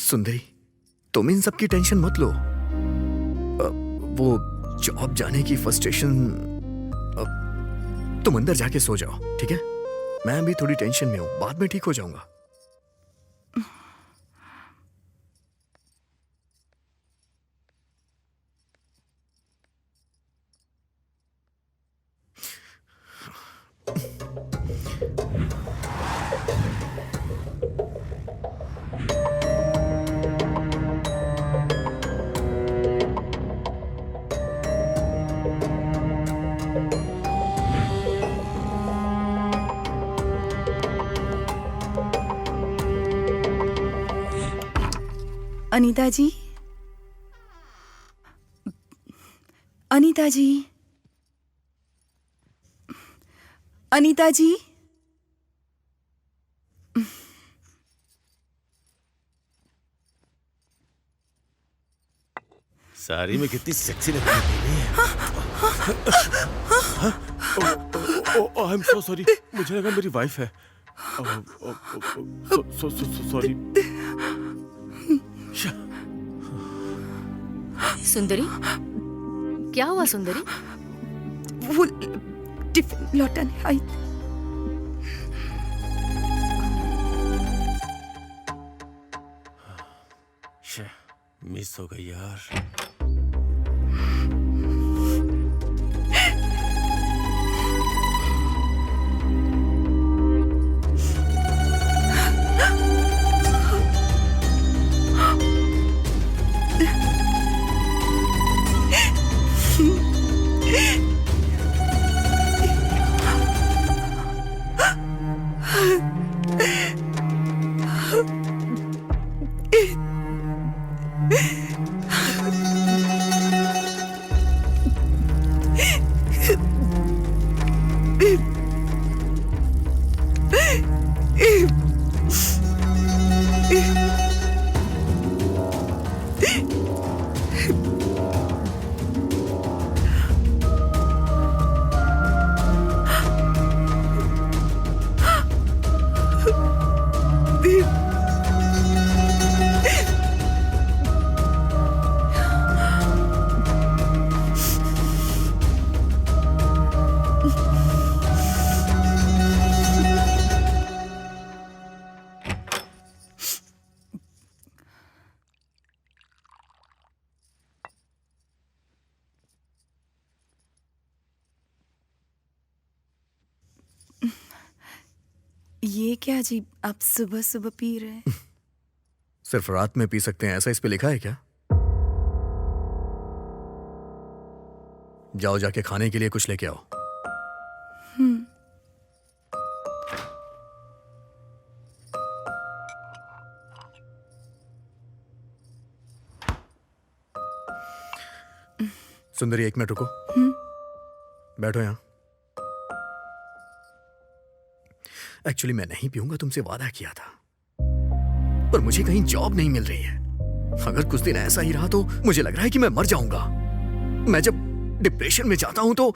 सुंदरी, तुम इन सब की टेंशन मत लो। वो जॉब जाने की फ्रस्ट्रेशन तुम अंदर जाके सो जाओ, ठीक है? मैं भी थोड़ी टेंशन में हूं, बाद में ठीक हो जाऊंगा। अनीता जी, अनीता जी, अनीता जी। साड़ी में कितनी सेक्सी लग रही है। आई एम सो सॉरी, मुझे लगा मेरी वाइफ है। सॉरी। सुंदरी, क्या हुआ सुंदरी? वो टिफिन लौटाने आई। मिस हो गई यार। ये क्या जी, आप सुबह सुबह पी रहे हैं? सिर्फ रात में पी सकते हैं ऐसा इस पे लिखा है क्या? जाओ जाके खाने के लिए कुछ लेके आओ। सुंदरी, 1 मिनट रुको। बैठो यहां। एक्चुअली मैं नहीं पीऊंगा, तुमसे वादा किया था, पर मुझे कहीं जॉब नहीं मिल रही है। अगर कुछ दिन ऐसा ही रहा तो मुझे लग रहा है कि मैं मर जाऊंगा। मैं जब डिप्रेशन में जाता हूं तो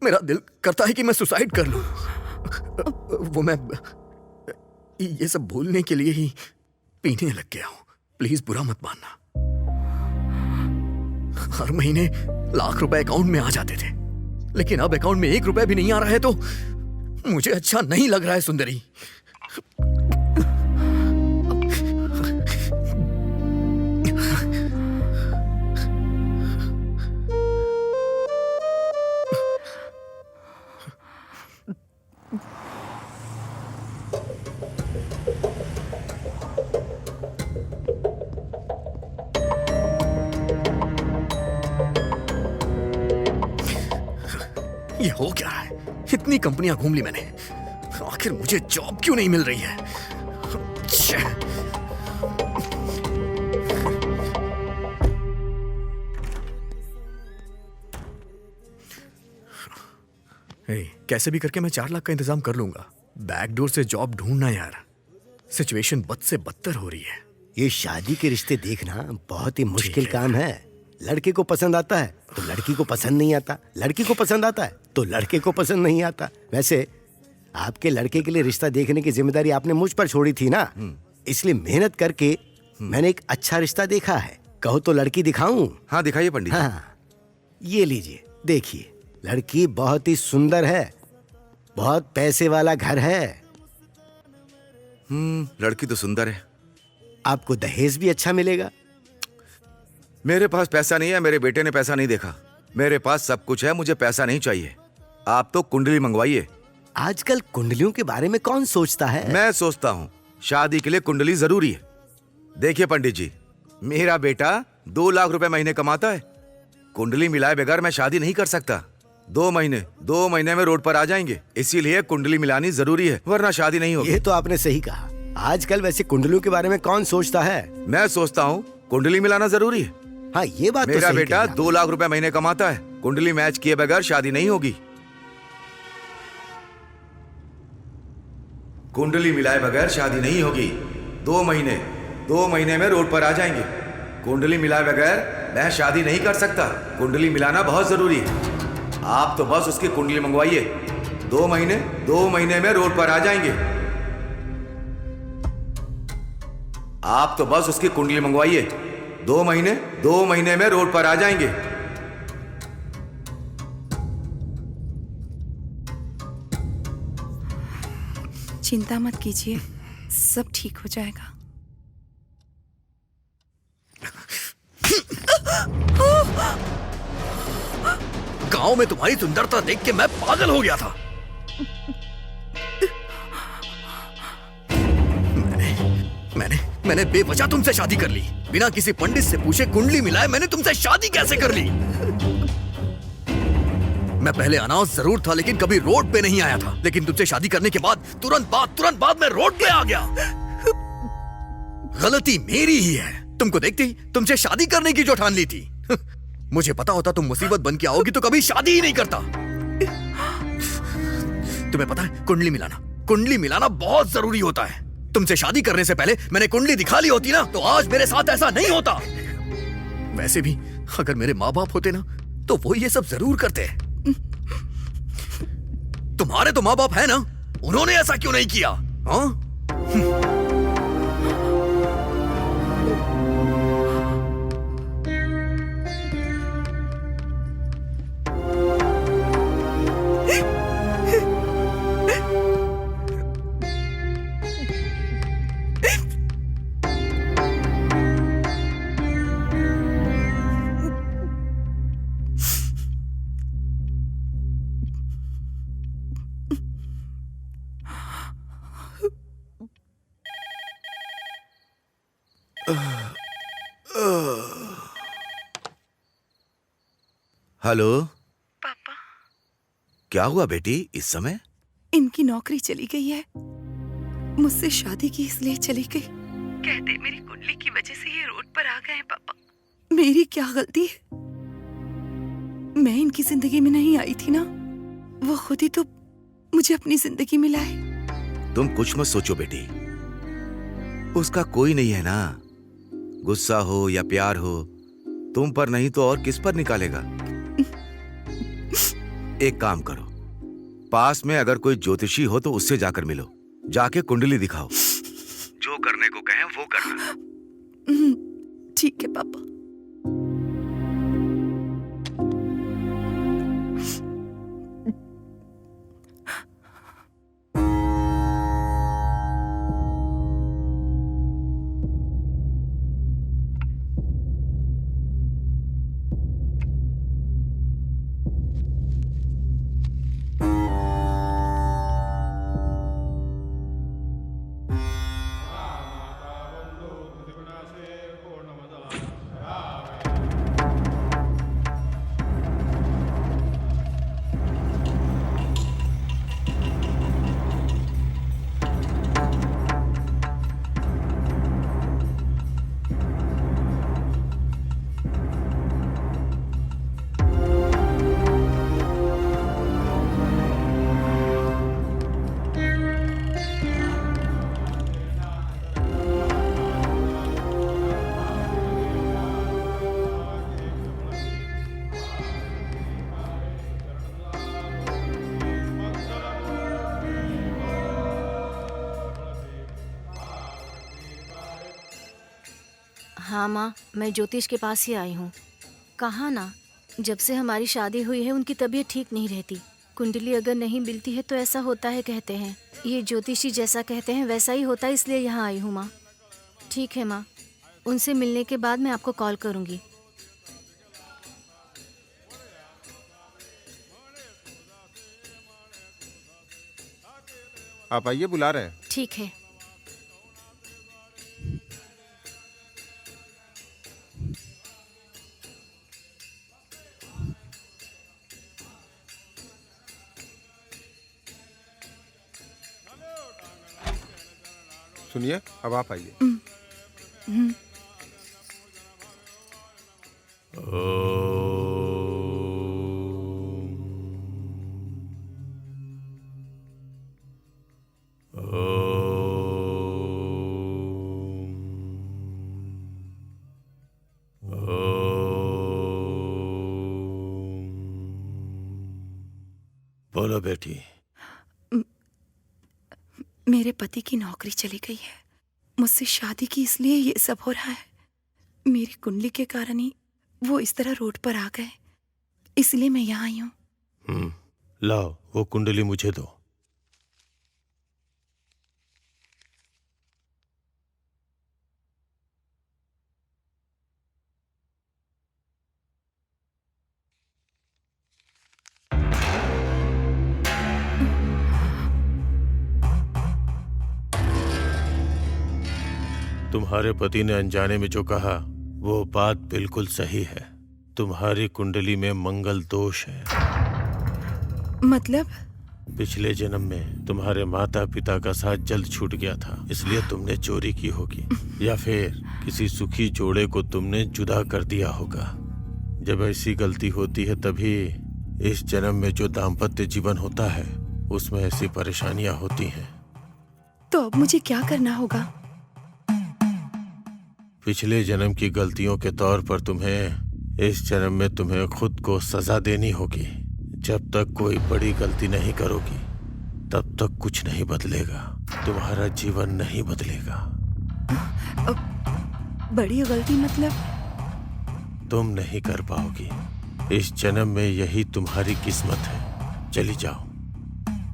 मेरा दिल करता है कि मैं सुसाइड कर लूं। वो मैं ये सब भूलने के लिए ही पीने लग गया हूं। प्लीज बुरा मत मानना। हर महीने लाख रुपए अकाउंट में आ जाते थे, लेकिन अब अकाउंट में 1 रुपया भी नहीं आ रहा है तो मुझे अच्छा नहीं लग रहा है सुंदरी। ये हो क्या रहा है? इतनी कंपनियां घूम ली मैंने, आखिर मुझे जॉब क्यों नहीं मिल रही है? कैसे भी करके मैं 4 लाख का इंतजाम कर लूंगा। बैकडोर से जॉब ढूंढना यार, सिचुएशन बद से बदतर हो रही है। ये शादी के रिश्ते देखना बहुत ही मुश्किल काम है। लड़के को पसंद आता है तो लड़की को पसंद नहीं आता, लड़की को पसंद आता है तो लड़के को पसंद नहीं आता। वैसे आपके लड़के के लिए रिश्ता देखने की जिम्मेदारी आपने मुझ पर छोड़ी थी ना, इसलिए मेहनत करके मैंने एक अच्छा रिश्ता देखा है। कहो तो लड़की दिखाऊं? हाँ दिखाइए पंडित। हाँ, ये लीजिए, देखिए। लड़की बहुत ही सुंदर है, बहुत पैसे वाला घर है। लड़की तो सुंदर है। आपको दहेज भी अच्छा मिलेगा। मेरे पास पैसा नहीं है, मेरे बेटे ने पैसा नहीं देखा। मेरे पास सब कुछ है, मुझे पैसा नहीं चाहिए। आप तो कुंडली मंगवाइए। आजकल कुंडलियों के बारे में कौन सोचता है? मैं सोचता हूँ शादी के लिए कुंडली जरूरी है। देखिए पंडित जी, मेरा बेटा 2 लाख रुपए महीने कमाता है। कुंडली मिलाए बगैर मैं शादी नहीं कर सकता। 2 महीने में रोड पर आ जाएंगे, इसीलिए कुंडली मिलानी जरूरी है, वरना शादी नहीं होगी। ये तो आपने सही कहा। आजकल वैसे कुंडलियों के बारे में कौन सोचता है? मैं सोचता हूँ कुंडली मिलाना जरूरी है। हाँ, ये बात तो मेरा सही बेटा कही 2 लाख रुपए महीने कमाता है। कुंडली मैच किए बगैर शादी नहीं होगी। कुंडली मिलाए बगैर शादी नहीं होगी। 2 महीने में रोड पर आ जाएंगे। कुंडली मिलाए बगैर मैं शादी नहीं कर सकता। कुंडली मिलाना बहुत जरूरी है। आप तो बस उसकी कुंडली मंगवाइए। 2 महीने में रोड पर आ जाएंगे। आप तो बस उसकी कुंडली मंगवाइए। 2 महीने में रोड पर आ जाएंगे। चिंता मत कीजिए, सब ठीक हो जाएगा। गांव में तुम्हारी सुंदरता देख के मैं पागल हो गया था। मैंने बेवजह तुमसे शादी कर ली। बिना किसी पंडित से पूछे कुंडली मिलाए मैंने तुमसे शादी कैसे कर ली? मैं पहले अनाउंस जरूर था, लेकिन कभी रोड पे नहीं आया था। लेकिन तुमसे शादी करने के बाद तुरंत बाद मैं रोड पे आ गया। गलती मेरी ही है। तुमको देखते ही तुमसे शादी करने की जो ठान ली थी। मुझे पता होता तुम मुसीबत बन के आओगी तो कभी शादी ही नहीं करता। तुम्हें पता है कुंडली मिलाना बहुत जरूरी होता है। तुमसे शादी करने से पहले मैंने कुंडली दिखा ली होती ना, तो आज मेरे साथ ऐसा नहीं होता। वैसे भी अगर मेरे माँ बाप होते ना, तो वो ये सब जरूर करते। तुम्हारे तो माँ बाप है ना, उन्होंने ऐसा क्यों नहीं किया? हाँ? हेलो पापा, क्या हुआ बेटी इस समय? इनकी नौकरी चली गई है। मुझसे शादी की इसलिए चली गई। कहते मेरी कुंडली की वजह से ये रोड पर आ गए हैं। पापा, मेरी क्या गलती है? मैं इनकी जिंदगी में नहीं आई थी ना, वो खुद ही तो मुझे अपनी जिंदगी में लाए। तुम कुछ मत सोचो बेटी, उसका कोई नहीं है ना। गुस्सा हो या प्यार हो, तुम पर नहीं तो और किस पर निकालेगा? एक काम करो, पास में अगर कोई ज्योतिषी हो तो उससे जाकर मिलो, जाके कुंडली दिखाओ। जो करने को कहें वो करना। ठीक है पापा। हाँ माँ, मैं ज्योतिष के पास ही आई हूँ। कहा ना, जब से हमारी शादी हुई है उनकी तबीयत ठीक नहीं रहती। कुंडली अगर नहीं मिलती है तो ऐसा होता है कहते हैं। ये ज्योतिषी जैसा कहते हैं वैसा ही होता है, इसलिए यहाँ आई हूँ माँ। ठीक है माँ, उनसे मिलने के बाद मैं आपको कॉल करूँगी। आप आइए, बुला रहे हैं। ठीक है। सुनिए, अब आप आइए। बोलो बेटी। मेरे पति की नौकरी चली गई है, मुझसे शादी की, इसलिए ये सब हो रहा है। मेरी कुंडली के कारण ही वो इस तरह रोड पर आ गए, इसलिए मैं यहाँ आई हूँ। लाओ वो कुंडली मुझे दो। तुम्हारे पति ने अनजाने में जो कहा वो बात बिल्कुल सही है। तुम्हारी कुंडली में मंगल दोष है। मतलब? पिछले जन्म में तुम्हारे माता पिता का साथ जल्द छूट गया था, इसलिए तुमने चोरी की होगी, या फिर किसी सुखी जोड़े को तुमने जुदा कर दिया होगा। जब ऐसी गलती होती है तभी इस जन्म में जो दाम्पत्य जीवन होता है उसमें ऐसी परेशानियां होती हैं। तो अब मुझे क्या करना होगा? पिछले जन्म की गलतियों के तौर पर तुम्हें इस जन्म में तुम्हें खुद को सजा देनी होगी। जब तक कोई बड़ी गलती नहीं करोगी तब तक कुछ नहीं बदलेगा, तुम्हारा जीवन नहीं बदलेगा। बड़ी गलती मतलब? तुम नहीं कर पाओगी। इस जन्म में यही तुम्हारी किस्मत है। चली जाओ।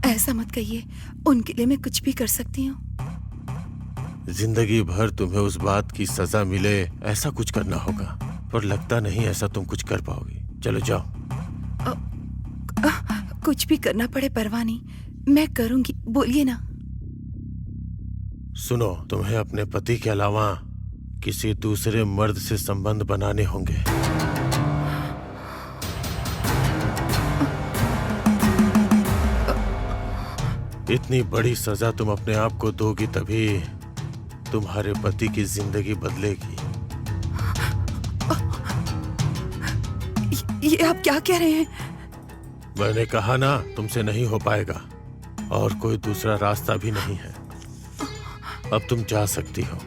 ऐसा मत कहिए, उनके लिए मैं कुछ भी कर सकती हूँ। जिंदगी भर तुम्हें उस बात की सजा मिले ऐसा कुछ करना होगा, पर लगता नहीं ऐसा तुम कुछ कर पाओगी। चलो जाओ। कुछ भी करना पड़े परवाह नहीं, मैं करूंगी, बोलिए ना। सुनो, तुम्हें अपने पति के अलावा किसी दूसरे मर्द से संबंध बनाने होंगे। इतनी बड़ी सजा तुम अपने आप को दोगी तभी तुम्हारे पति की जिंदगी बदलेगी। ये आप क्या कह रहे हैं? मैंने कहा ना, तुमसे नहीं हो पाएगा और कोई दूसरा रास्ता भी नहीं है। अब तुम जा सकती हो।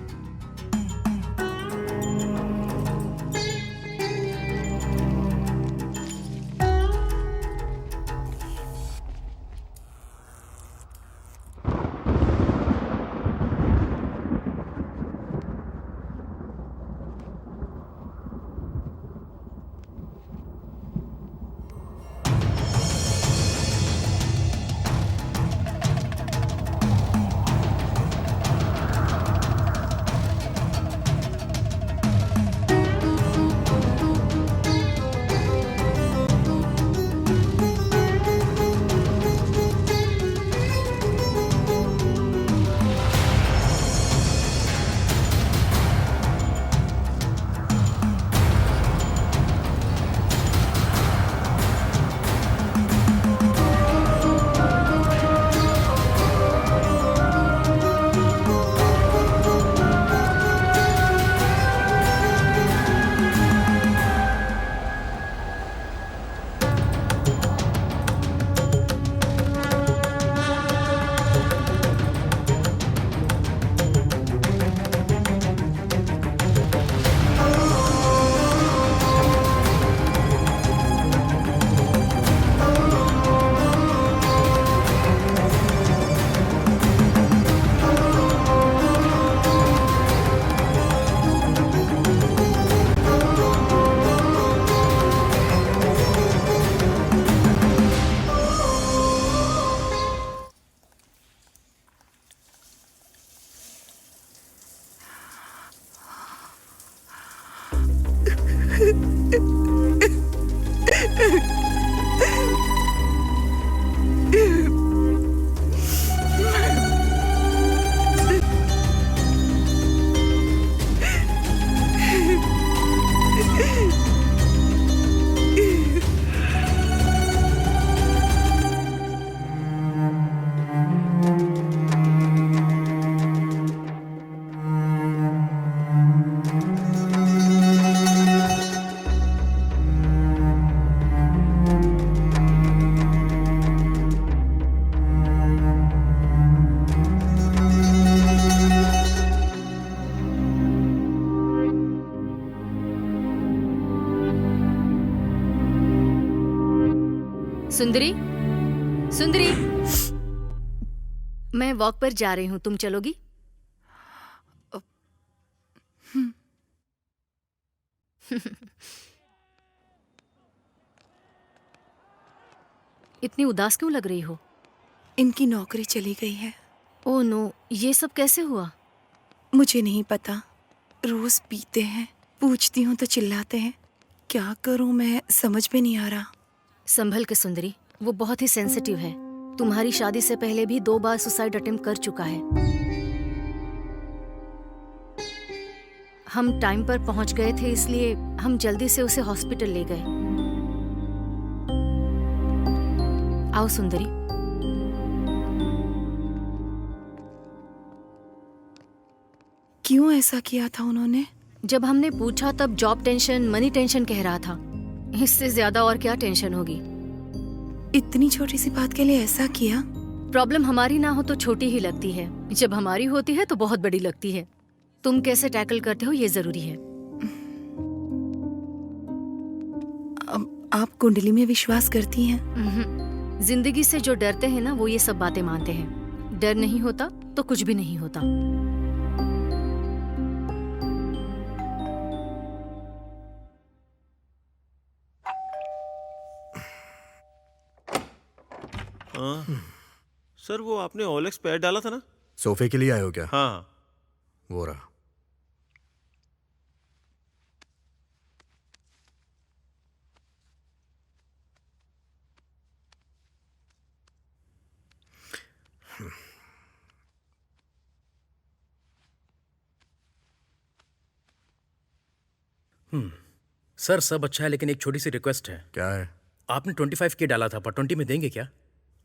सुंदरी, सुंदरी, मैं वॉक पर जा रही हूँ, तुम चलोगी? इतनी उदास क्यों लग रही हो? इनकी नौकरी चली गई है। ओह नो, ये सब कैसे हुआ? मुझे नहीं पता। रोज पीते हैं, पूछती हूँ तो चिल्लाते हैं। क्या करूँ मैं समझ में नहीं आ रहा। संभल के सुंदरी, वो बहुत ही सेंसिटिव है। तुम्हारी शादी से पहले भी 2 बार सुसाइड अटेम्प्ट कर चुका है। हम टाइम पर पहुंच गए थे, इसलिए हम जल्दी से उसे हॉस्पिटल ले गए। आओ सुंदरी। क्यों ऐसा किया था उन्होंने? जब हमने पूछा तब जॉब टेंशन, मनी टेंशन कह रहा था। इससे ज्यादा और क्या टेंशन होगी? इतनी छोटी सी बात के लिए ऐसा किया? प्रॉब्लम हमारी ना हो तो छोटी ही लगती है, जब हमारी होती है तो बहुत बड़ी लगती है। तुम कैसे टैकल करते हो ये जरूरी है। अब आप कुंडली में विश्वास करती हैं? जिंदगी से जो डरते हैं ना, वो ये सब बातें मानते हैं। डर नहीं होता तो कुछ भी नहीं होता। सर, वो आपने ओलेक्स पैड डाला था ना? सोफे के लिए आए हो क्या? हाँ। वो रहा। सर सब अच्छा है, लेकिन एक छोटी सी रिक्वेस्ट है। क्या है? आपने 25K डाला था, पर 20 में देंगे क्या?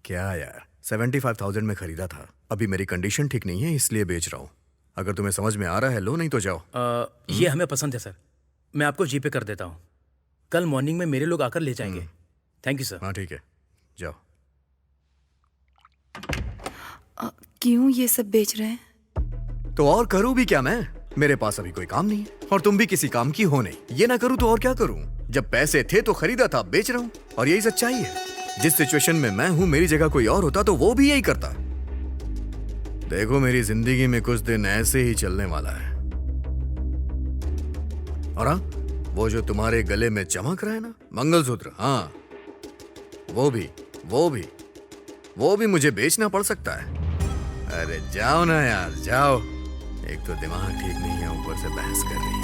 क्या यार, 75,000 में खरीदा था। अभी मेरी कंडीशन ठीक नहीं है, इसलिए बेच रहा हूँ। अगर तुम्हें समझ में आ रहा है लो, नहीं तो जाओ। ये हमें पसंद है सर, मैं आपको जीपे कर देता हूँ। कल मॉर्निंग में मेरे लोग आकर ले जाएंगे। Thank you sir. हाँ ठीक है, जाओ। क्यों ये सब बेच रहे हैं? तो और करूँ भी क्या मैं? मेरे पास अभी कोई काम नहीं है और तुम भी किसी काम की हो नहीं। ये ना करूँ तो और क्या करूँ? जब पैसे थे तो खरीदा था, बेच रहा हूँ, और यही सच्चाई है। जिस सिचुएशन में मैं हूँ, मेरी जगह कोई और होता तो वो भी यही करता। देखो, मेरी जिंदगी में कुछ दिन ऐसे ही चलने वाला है। और हाँ, वो जो तुम्हारे गले में चमक रहा है ना, मंगलसूत्र, हाँ वो भी मुझे बेचना पड़ सकता है। अरे जाओ ना यार, जाओ। एक तो दिमाग ठीक नहीं है, ऊपर से बहस कर रही है।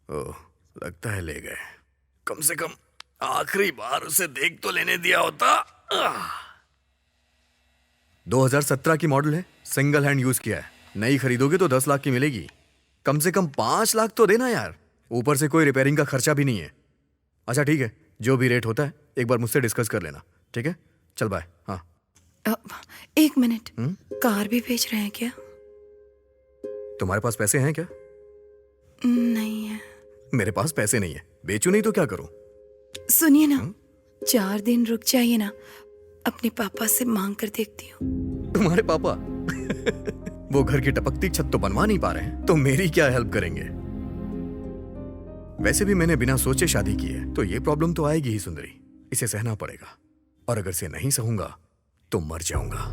ओह, लगता है ले गए। कम से कम आखिरी बार उसे देख तो लेने दिया होता। 2017 की मॉडल है, सिंगल हैंड यूज किया है। नई खरीदोगे तो 10 लाख की मिलेगी। कम से कम 5 लाख तो देना यार। ऊपर से कोई रिपेयरिंग का खर्चा भी नहीं है। अच्छा ठीक है, जो भी रेट होता है एक बार मुझसे डिस्कस कर लेना, ठीक है? चल बाय। हाँ, 1 मिनट। कार भी बेच रहे हैं क्या? तुम्हारे पास पैसे हैं क्या? नहीं है। मेरे पास पैसे नहीं है, बेचू नहीं तो क्या करूं? सुनिए ना, 4 दिन रुक जाइए ना, अपने पापा से मांग कर देखती हूँ। तुम्हारे पापा? वो घर की टपकती छत तो बनवा नहीं पा रहे हैं, तो मेरी क्या हेल्प करेंगे? वैसे भी मैंने बिना सोचे शादी की है, तो ये प्रॉब्लम तो आएगी ही सुंदरी। इसे सहना पड़ेगा, और अगर से नहीं सहूंगा तो मर जाऊंगा।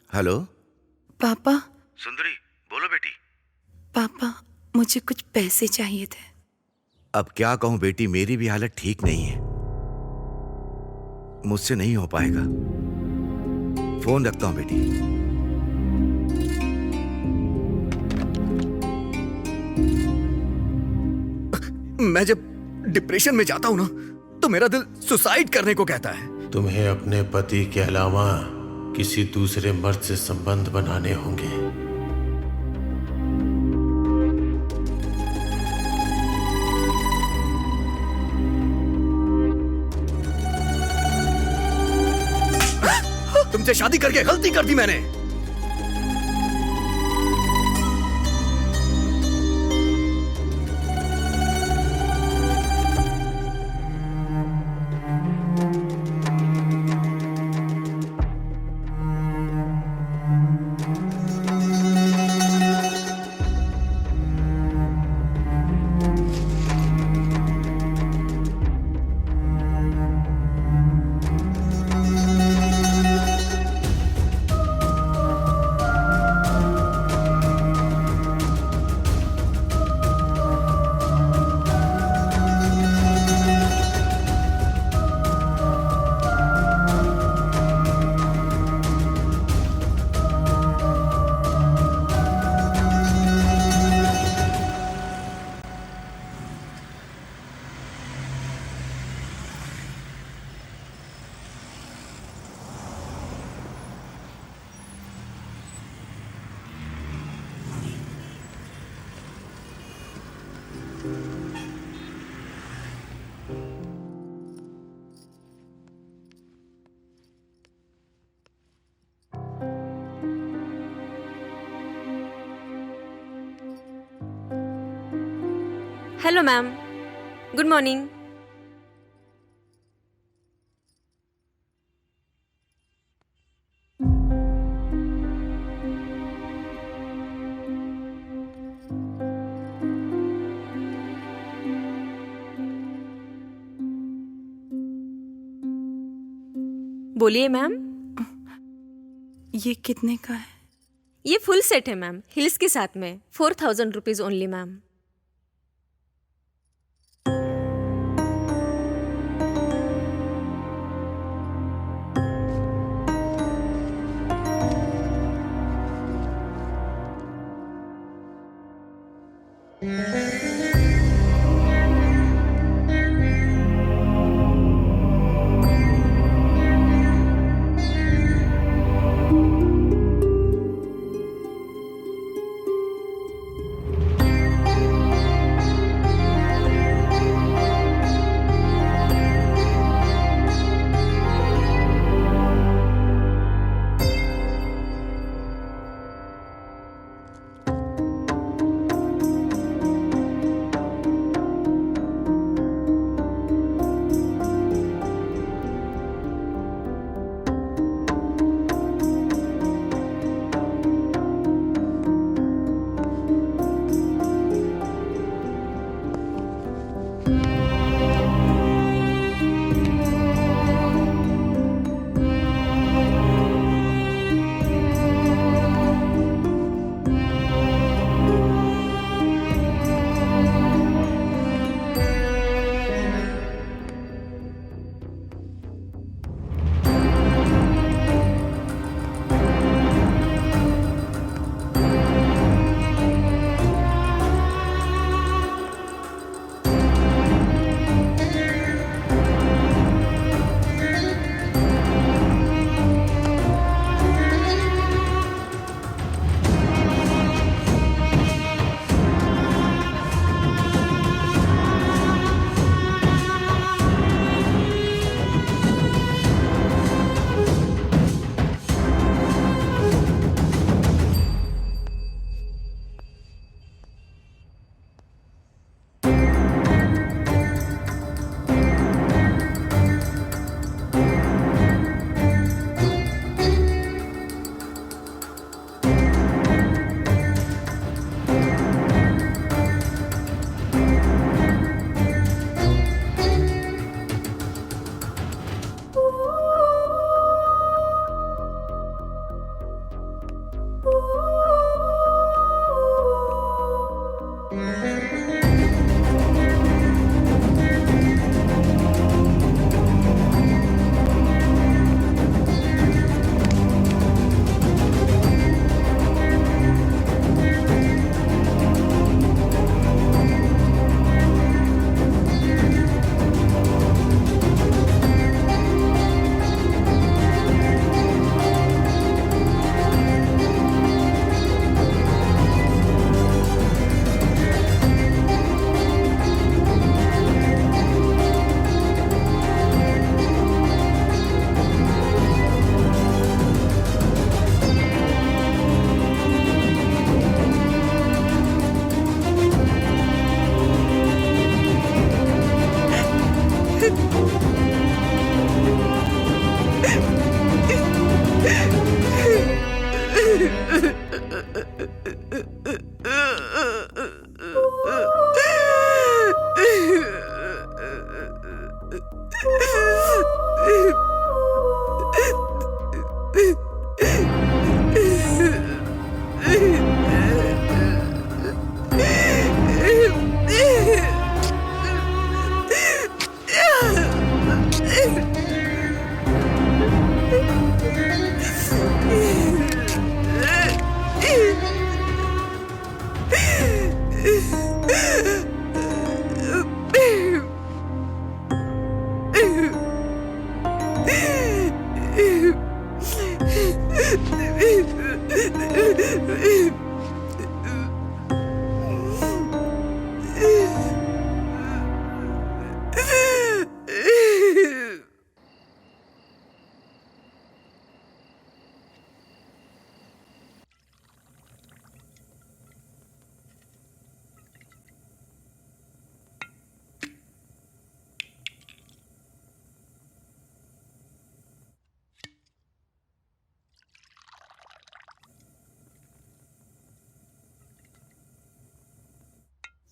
हेलो पापा, सुंदरी, बोलो बेटी। पापा मुझे कुछ पैसे चाहिए थे। अब क्या कहूं बेटी, मेरी भी हालत ठीक नहीं है, मुझसे नहीं हो पाएगा। फोन रखता हूं बेटी। मैं जब डिप्रेशन में जाता हूं ना, तो मेरा दिल सुसाइड करने को कहता है। तुम्हें अपने पति के अलावा किसी दूसरे मर्द से संबंध बनाने होंगे। तुमसे शादी करके गलती कर दी मैंने। Hello ma'am, good morning. बोलिए मैम। ये कितने का है? ये फुल सेट है मैम, हिल्स के साथ में 4000 रुपीज ओनली मैम।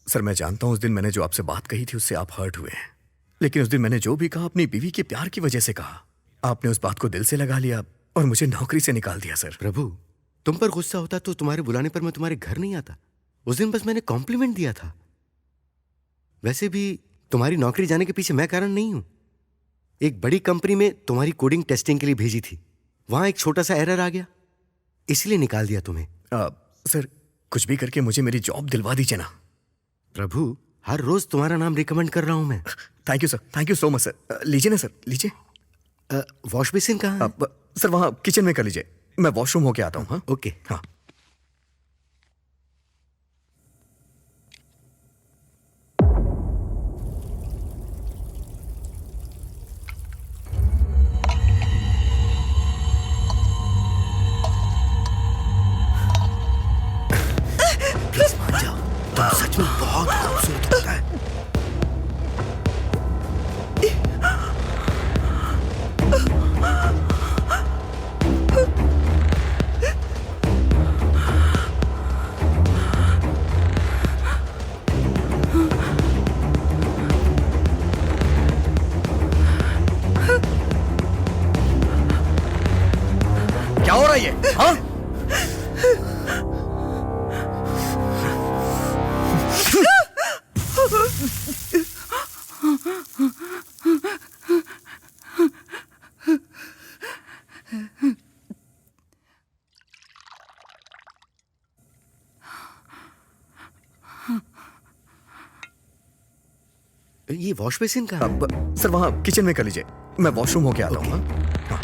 सर, मैं जानता हूं उस दिन मैंने जो आपसे बात कही थी उससे आप हर्ट हुए हैं, लेकिन उस दिन मैंने जो भी कहा अपनी बीवी के प्यार की वजह से कहा। आपने उस बात को दिल से लगा लिया और मुझे नौकरी से निकाल दिया। सर प्रभु, तुम पर गुस्सा होता तो तुम्हारे बुलाने पर मैं तुम्हारे घर नहीं आता। उस दिन बस मैंने कॉम्प्लीमेंट दिया था। वैसे भी तुम्हारी नौकरी जाने के पीछे मैं कारण नहीं हूं। एक बड़ी कंपनी में तुम्हारी कोडिंग टेस्टिंग के लिए भेजी थी, वहां एक छोटा सा एरर आ गया, इसलिए निकाल दिया तुम्हें। सर, कुछ भी करके मुझे मेरी जॉब दिलवा दीजिए ना। प्रभु, हर रोज तुम्हारा नाम रिकमेंड कर रहा हूं मैं। Thank you sir, thank you so much sir. लीजिए ना सर, लीजिए। वॉश बेसिन कहाँ है? सर वहां किचन में कर लीजिए, मैं वॉशरूम होके आता हूँ। हाँ ओके। हाँ। प्लीज मान जाओ, तुम सच में बहुत खूबसूरत होता है। क्या हो रहा है ये? हाँ? ये वॉश बेसिन कहाँ है? सर वहां किचन में कर लीजिए, मैं वॉशरूम होके आता हूँ। हाँ।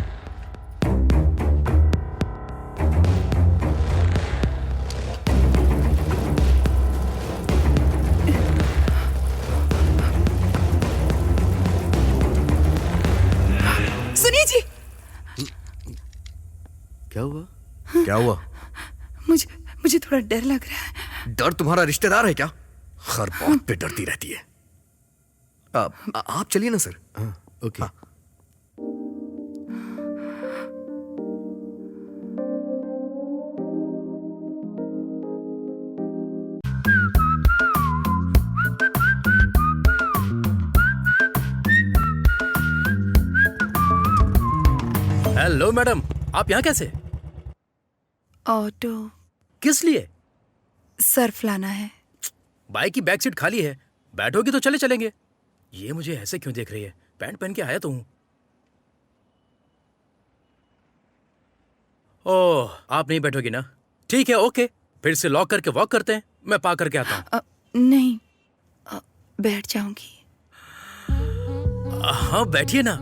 सुनिए जी, क्या हुआ? क्या हुआ? मुझे थोड़ा डर लग रहा है। डर तुम्हारा रिश्तेदार है क्या? हर बात पे डरती रहती है। आप चलिए ना सर। हाँ, ओके। हाँ। हेलो मैडम, आप यहाँ कैसे? ऑटो किस लिए? सर्फ लाना है। बाइक की बैक सीट खाली है, बैठोगी तो चले चलेंगे। ये मुझे ऐसे क्यों देख रही है? पैंट पहन के आया तो हूँ। ओह, आप नहीं बैठोगी ना? ठीक है, ओके। फिर से लॉक करके वॉक करते हैं, मैं पा करके आता हूँ। नहीं, बैठ जाऊंगी। हाँ, बैठिए ना।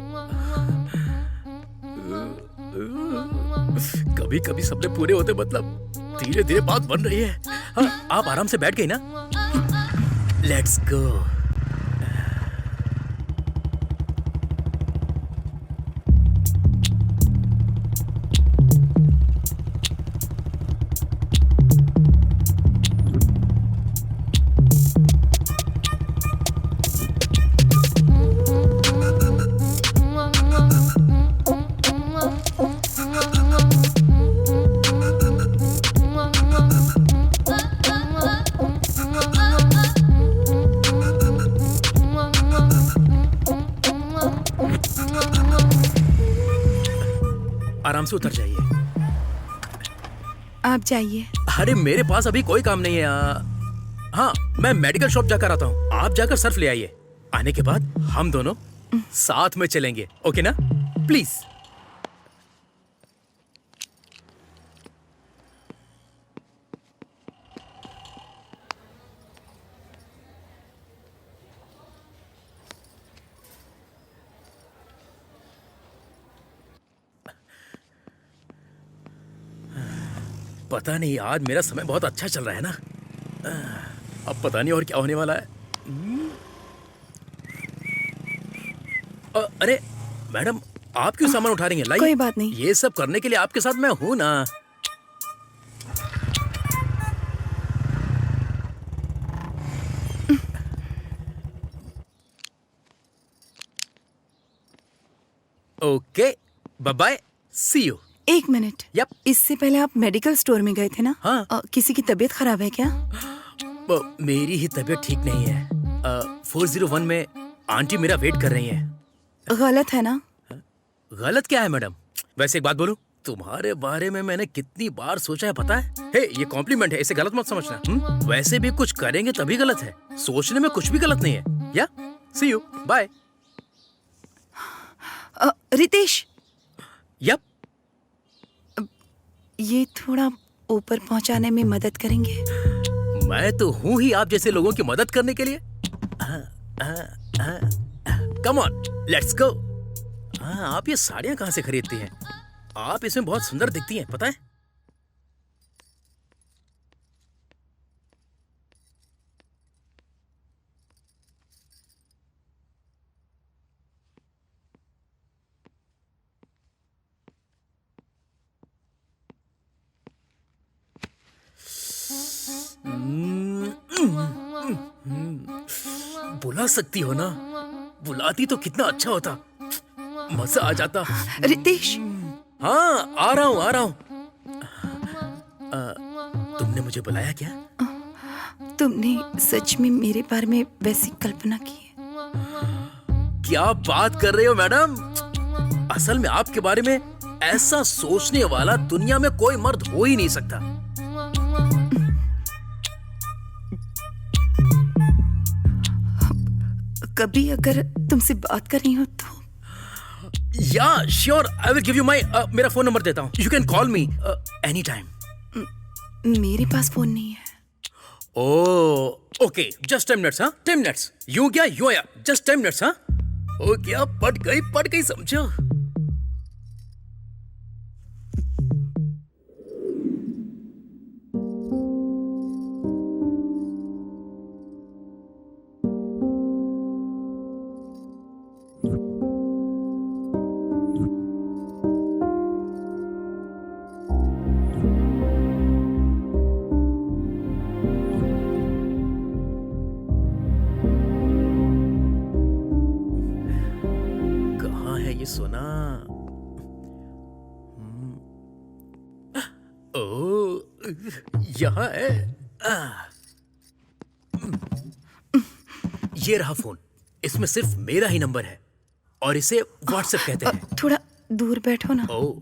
कभी कभी सपने पूरे होते, मतलब धीरे धीरे बात बन रही है। हाँ, आप आराम से बैठ गई ना? Let's go. आराम से उतर जाइए। आप जाइए। अरे मेरे पास अभी कोई काम नहीं है। हाँ, मैं मेडिकल शॉप जाकर आता हूँ। आप जाकर सर्फ ले आइए। आने के बाद हम दोनों साथ में चलेंगे, ओके ना? प्लीज। पता नहीं, आज मेरा समय बहुत अच्छा चल रहा है ना। अब पता नहीं और क्या होने वाला है। अरे मैडम, आप क्यों सामान उठा रही हैं? लाइए। कोई बात नहीं। ये सब करने के लिए आपके साथ मैं हूं ना। Okay, bye bye, see you. एक मिनट। यप। इससे पहले आप मेडिकल स्टोर में गए थे ना? हाँ। किसी की तबीयत खराब है क्या? मेरी ही तबीयत ठीक नहीं है। 401 में आंटी मेरा वेट कर रही हैं। गलत है ना? गलत क्या है मैडम? वैसे एक बात बोलूं, तुम्हारे बारे में मैंने कितनी बार सोचा है पता है? हे, ये कॉम्प्लीमेंट है, इसे गलत मत समझना। वैसे भी कुछ करेंगे तभी गलत है, सोचने में कुछ भी गलत नहीं है। या सी यू, बाय। रितेश, यप। ये थोड़ा ऊपर पहुंचाने में मदद करेंगे? मैं तो हूं ही आप जैसे लोगों की मदद करने के लिए। Come on, let's go. आप ये साड़ियां कहां से खरीदती हैं? आप इसमें बहुत सुंदर दिखती हैं, पता है? बुला सकती हो ना? बुलाती तो कितना अच्छा होता, मजा आ जाता। रितेश। हाँ, आ रहा हूँ। तुमने मुझे बुलाया क्या? तुमने सच में मेरे बारे में वैसी कल्पना की है? क्या बात कर रहे हो मैडम? असल में आपके बारे में ऐसा सोचने वाला दुनिया में कोई मर्द हो ही नहीं सकता। कभी अगर तुमसे बात करनी हो तो? या sure, I will give you माई, मेरा फोन नंबर देता हूँ। You can call me any time. मेरे पास फोन नहीं है। Okay, just 10 minutes. हाँ, 10 मिनट्स। यूं क्या यूं आया, जस्ट 10 मिनट्स। हाँ, ओ क्या, पट गई समझो। सोना, ओ यहाँ है। ये रहा फोन, इसमें सिर्फ मेरा ही नंबर है और इसे व्हाट्सएप कहते हैं। थोड़ा दूर बैठो ना। ओ,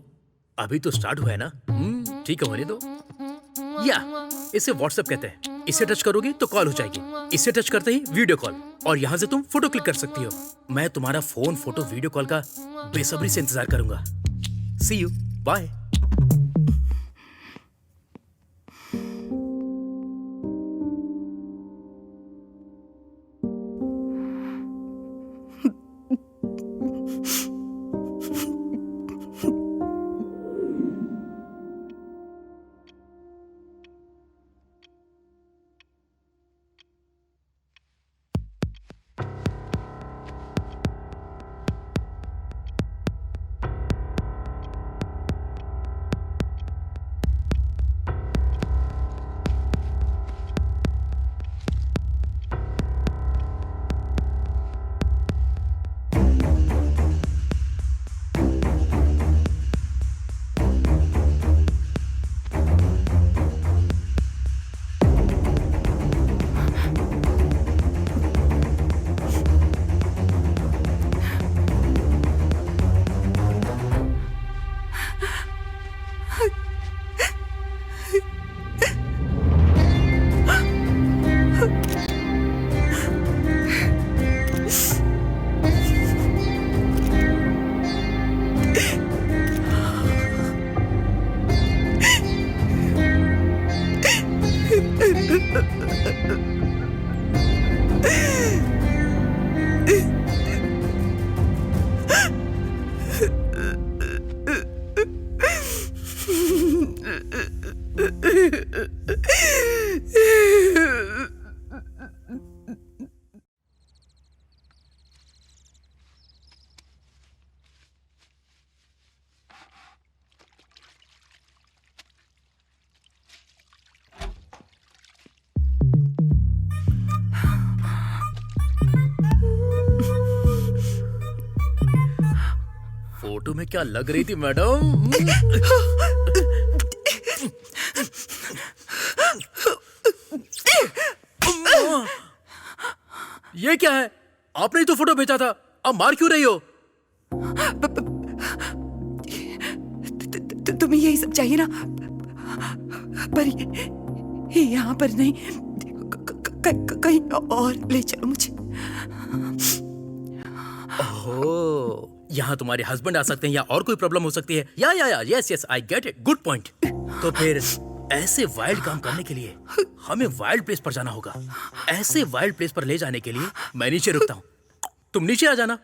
अभी तो स्टार्ट हुआ है ना। ठीक है, होने दो। या इसे व्हाट्सएप कहते हैं। इसे टच करोगी तो कॉल हो जाएगी, इसे टच करते ही वीडियो कॉल, और यहाँ से तुम फोटो क्लिक कर सकती हो। मैं तुम्हारा फोन, फोटो, वीडियो कॉल का बेसब्री से इंतजार करूंगा। सी यू, बाय। फोटो में क्या लग रही थी मैडम? ये क्या है? आपने ही तो फोटो भेजा था, अब मार क्यों रही हो? तुम्हें यही सब चाहिए ना, पर यहाँ पर नहीं, कहीं और ले चलो मुझे। ओह, यहाँ तुम्हारे हस्बैंड आ सकते हैं या और कोई प्रॉब्लम हो सकती है। या yes I get it, good point. तो फिर ऐसे वाइल्ड काम करने के लिए हमें वाइल्ड प्लेस पर जाना होगा। ऐसे वाइल्ड प्लेस पर ले जाने के लिए मैं नीचे रुकता हूँ, तुम नीचे आ जाना।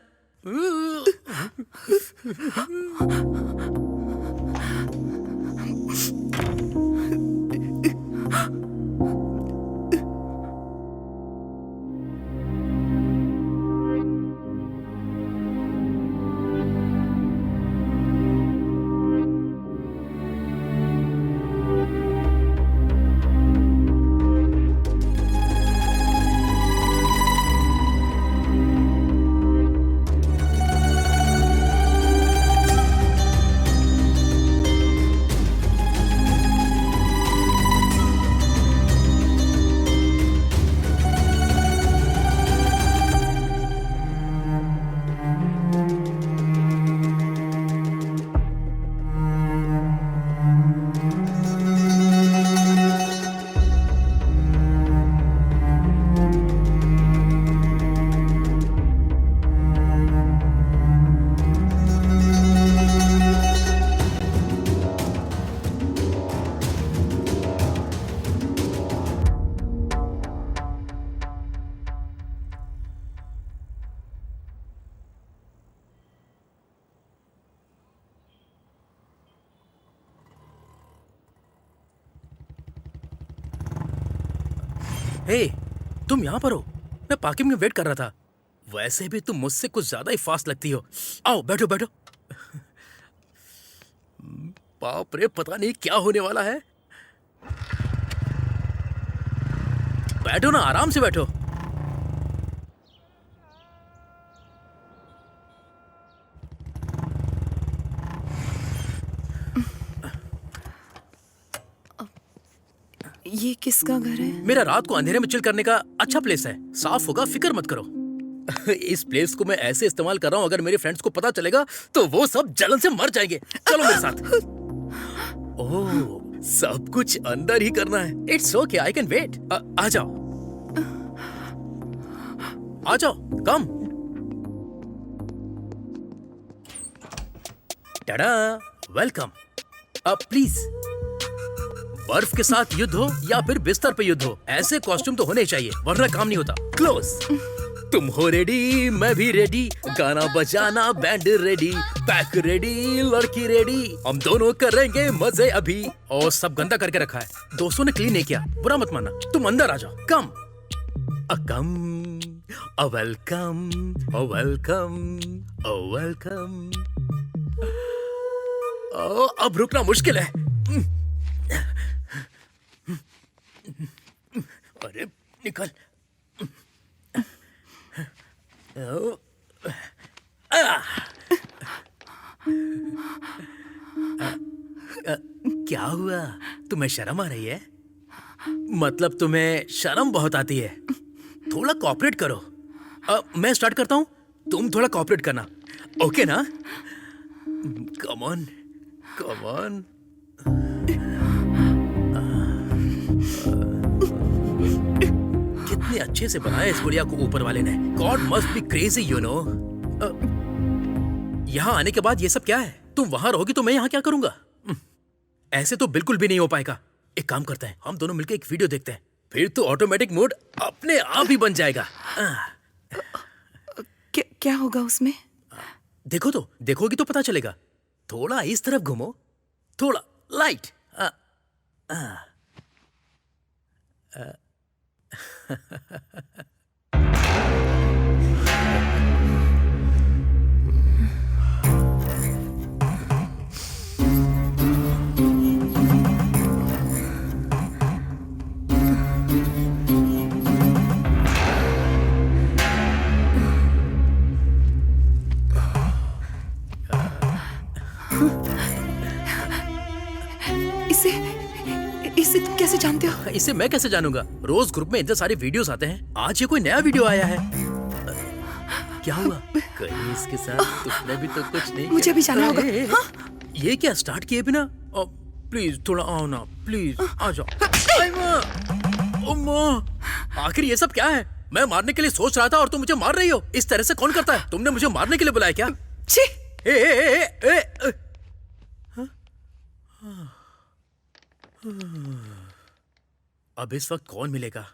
हे, तुम यहाँ पर हो? मैं पार्किंग में वेट कर रहा था। वैसे भी तुम मुझसे कुछ ज्यादा ही फास्ट लगती हो। आओ बैठो बैठो। बाप रे, पता नहीं क्या होने वाला है। बैठो ना, आराम से बैठो। ये किसका घर है? मेरा रात को अंधेरे में चिल करने का अच्छा प्लेस है। साफ होगा, फिक्र मत करो। इस प्लेस को मैं ऐसे इस्तेमाल कर रहा हूँ, अगर मेरे फ्रेंड्स को पता चलेगा तो वो सब जलन से मर जाएंगे। चलो मेरे साथ। ओह, सब कुछ अंदर ही करना है। It's okay, I can wait. आ जाओ, आ जाओ, कम। Tada, welcome. अब प्लीज, बर्फ के साथ युद्ध हो या फिर बिस्तर पे युद्ध हो, ऐसे कॉस्ट्यूम तो होने चाहिए, वरना काम नहीं होता। क्लोज। तुम हो रेडी, मैं भी रेडी, गाना बजाना बैंड रेडी, पैक रेडी, लड़की रेडी, हम दोनों करेंगे मजे अभी। और सब गंदा करके रखा है, दोस्तों ने क्लीन नहीं किया, बुरा मत मानना। तुम अंदर आ जाओ, come come. Welcome, welcome, welcome. अब रुकना मुश्किल है। अरे निकल। क्या हुआ, तुम्हें शर्म आ रही है? मतलब तुम्हें शर्म बहुत आती है। थोड़ा कोऑपरेट करो। मैं स्टार्ट करता हूँ, तुम थोड़ा कोऑपरेट करना, ओके ना? कम ऑन, कम ऑन। कितने अच्छे से बनाया इस गुड़िया को ऊपर वाले ने। God must be crazy, you know. यहाँ आने के बाद ये सब क्या है? तुम वहां रहोगी तो मैं यहाँ क्या करूंगा? ऐसे तो बिल्कुल भी नहीं हो पाएगा। एक काम करते हैं, हम दोनों मिलकर एक वीडियो देखते हैं, फिर तो ऑटोमेटिक मोड अपने आप ही बन जाएगा। क्या होगा उसमें? देखो तो, देखोगी तो पता चलेगा। थोड़ा इस तरफ घूमो, थोड़ा लाइट। इसे इसे तुम कैसे जानते हो? इसे मैं कैसे जानूंगा? रोज ग्रुप में इतने सारे वीडियोस आते हैं, आज ये कोई नया वीडियो आया है। क्या हुआ? कहीं इसके साथ तुमने भी तो कुछ नहीं मुझे भी जाना होगा। ये क्या स्टार्ट किए बिना? प्लीज थोड़ा आओ ना, प्लीज आ जाओ। आखिर ये सब क्या है? मैं मारने के लिए सोच रहा था और तुम मुझे मार रही हो। इस तरह से कौन करता है? तुमने मुझे मारने के लिए बुलाया क्या? छी! अब इस वक्त कौन मिलेगा?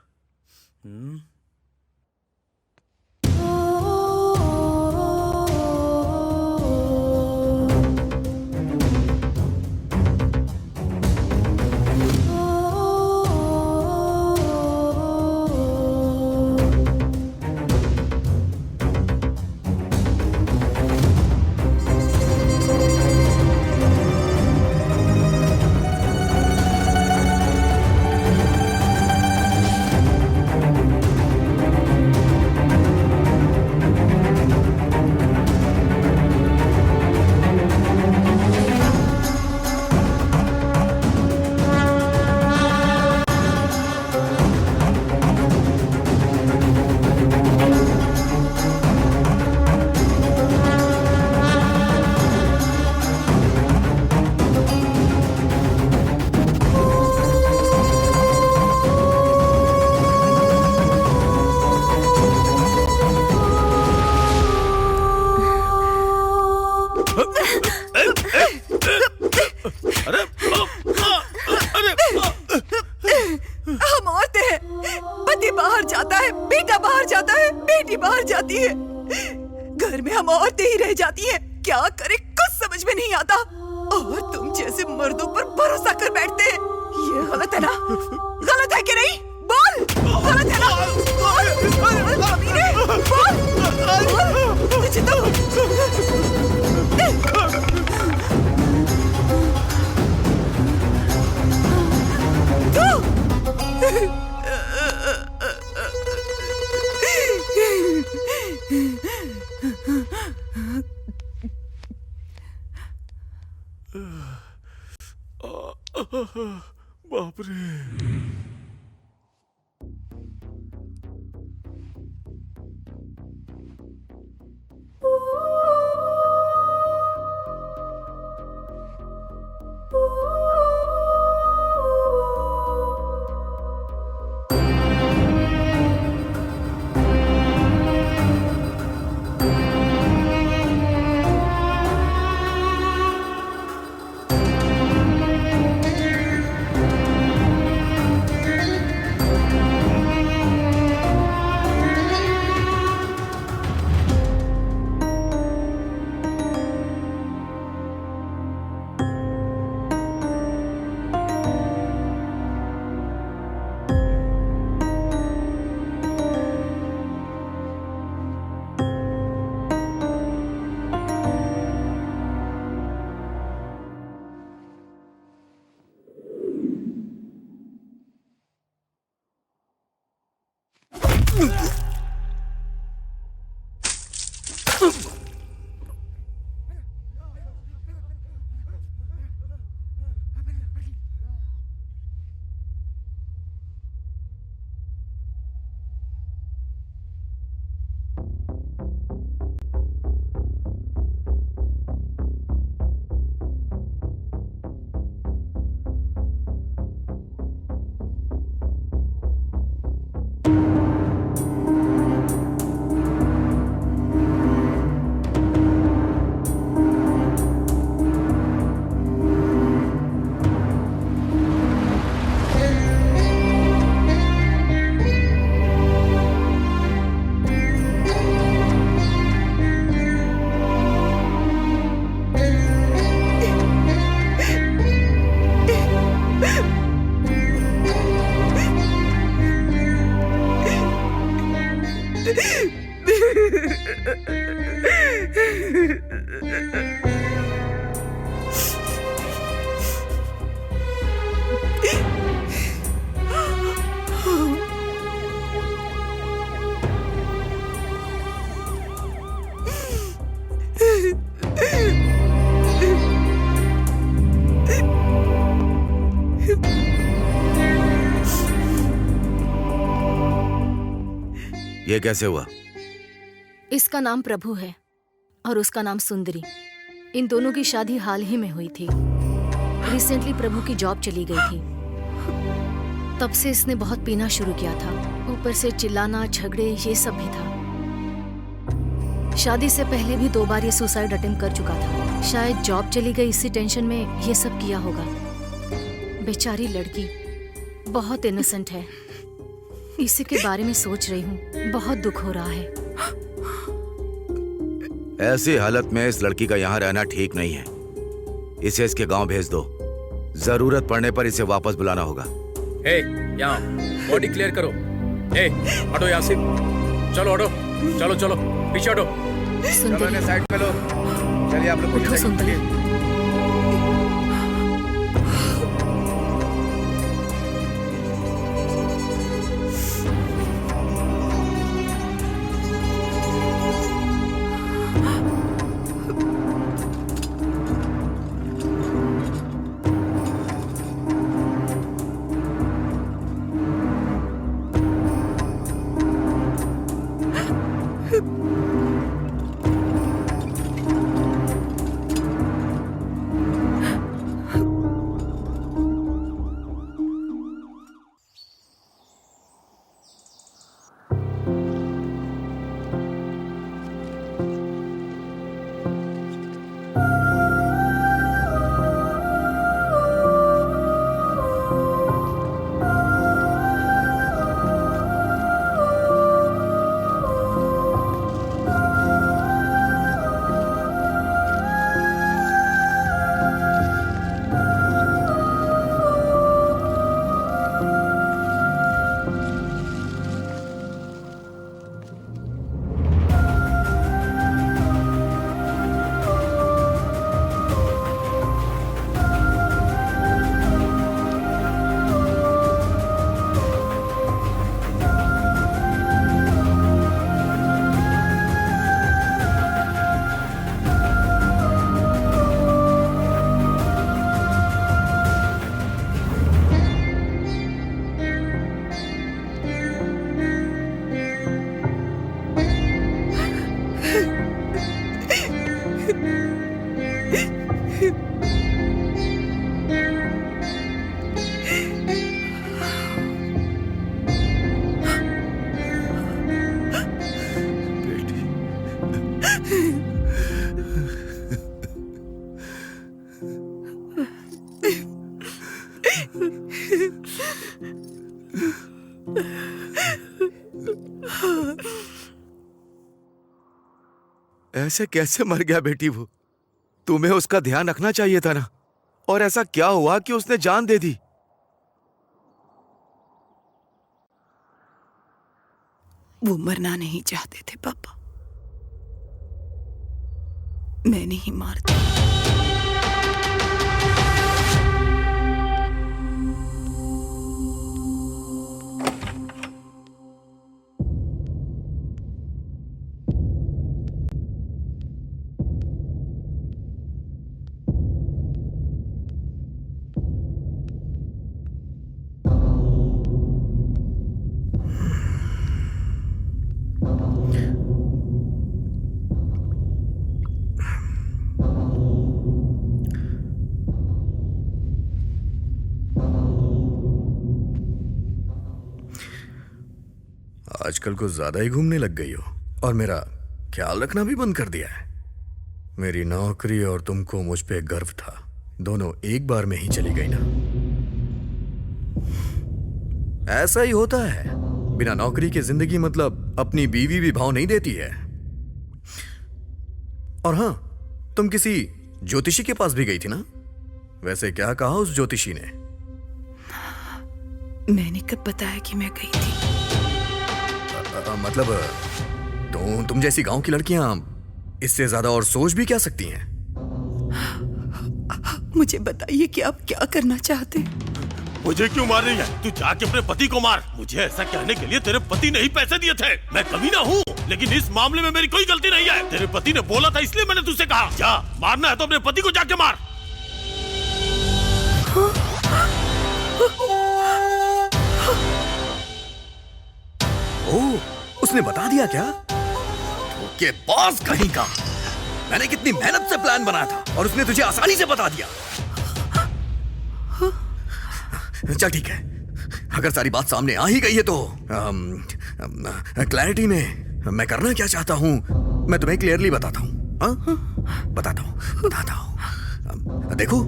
हम औरतें हैं। पति बाहर जाता है, बेटा बाहर जाता है, बेटी बाहर जाती है, घर में हम औरतें ही रह जाती हैं। क्या करें कुछ समझ में नहीं आता। और तुम जैसे मर्दों पर भरोसा कर बैठते हैं। ये गलत है ना? गलत है कि नहीं? बोल, गलत है ना? बोल, कमीने, बोल, तुझे तो बाप रे। ये कैसे हुआ? इसका नाम प्रभु है और उसका नाम सुंदरी। इन दोनों की शादी हाल ही में हुई थी। रिसेंटली प्रभु की जॉब चली गई थी, तब से इसने बहुत पीना शुरू किया था। ऊपर से चिल्लाना, झगड़े, ये सब भी था। शादी से पहले भी 2 बार ये सुसाइड अटेम्प्ट कर चुका था। शायद जॉब चली गई, इसी टेंशन में ये सब किया होगा। बेचारी लड़की बहुत इनोसेंट है। इसी के बारे में सोच रही हूँ, बहुत दुख हो रहा है। ऐसी हालत में इस लड़की का यहाँ रहना ठीक नहीं है। इसे इसके गांव भेज दो। जरूरत पड़ने पर इसे वापस बुलाना होगा। ए, यहाँ बॉडी क्लियर करो। ए, हटो यहाँ से। चलो हटो, चलो चलो पीछे हटो। सुंदरी, साइड पे लो। चलिए आप लोग उठो सुंदरी। ऐसे कैसे मर गया बेटी वो? तुम्हें उसका ध्यान रखना चाहिए था ना। और ऐसा क्या हुआ कि उसने जान दे दी? वो मरना नहीं चाहते थे पापा, मैंने ही मार दिया। आजकल कुछ ज्यादा ही घूमने लग गई हो और मेरा ख्याल रखना भी बंद कर दिया है। मेरी नौकरी और तुमको मुझ पे गर्व था, दोनों एक बार में ही चली गई ना। ऐसा ही होता है, बिना नौकरी के जिंदगी मतलब अपनी बीवी भी भाव नहीं देती है। और हाँ, तुम किसी ज्योतिषी के पास भी गई थी ना? वैसे क्या कहा उस ज्योतिषी ने? मैंने कब बताया कि मैं गई थी? मतलब तुम जैसी गांव की लड़कियां इससे ज्यादा और सोच भी क्या सकती हैं? मुझे बताइए कि आप क्या करना चाहते हैं? मुझे क्यों मार रही है? तू जाके अपने पति को मार। मुझे ऐसा कहने के लिए तेरे पति ने ही पैसे दिए थे। मैं कमीना हूँ, लेकिन इस मामले में मेरी कोई गलती नहीं है। तेरे पति ने बोला था इसलिए मैंने तुझसे कहा, जा मारना है तो अपने पति को जाके मार। उसने बता दिया क्या? ओके बॉस कहीं का। मैंने कितनी मेहनत से प्लान बनाया था और उसने तुझे आसानी से बता दिया। चल ठीक है, अगर सारी बात सामने आ ही गई है तो क्लैरिटी में मैं करना क्या चाहता हूं मैं तुम्हें क्लियरली बताता हूं। बताता हूं। देखो,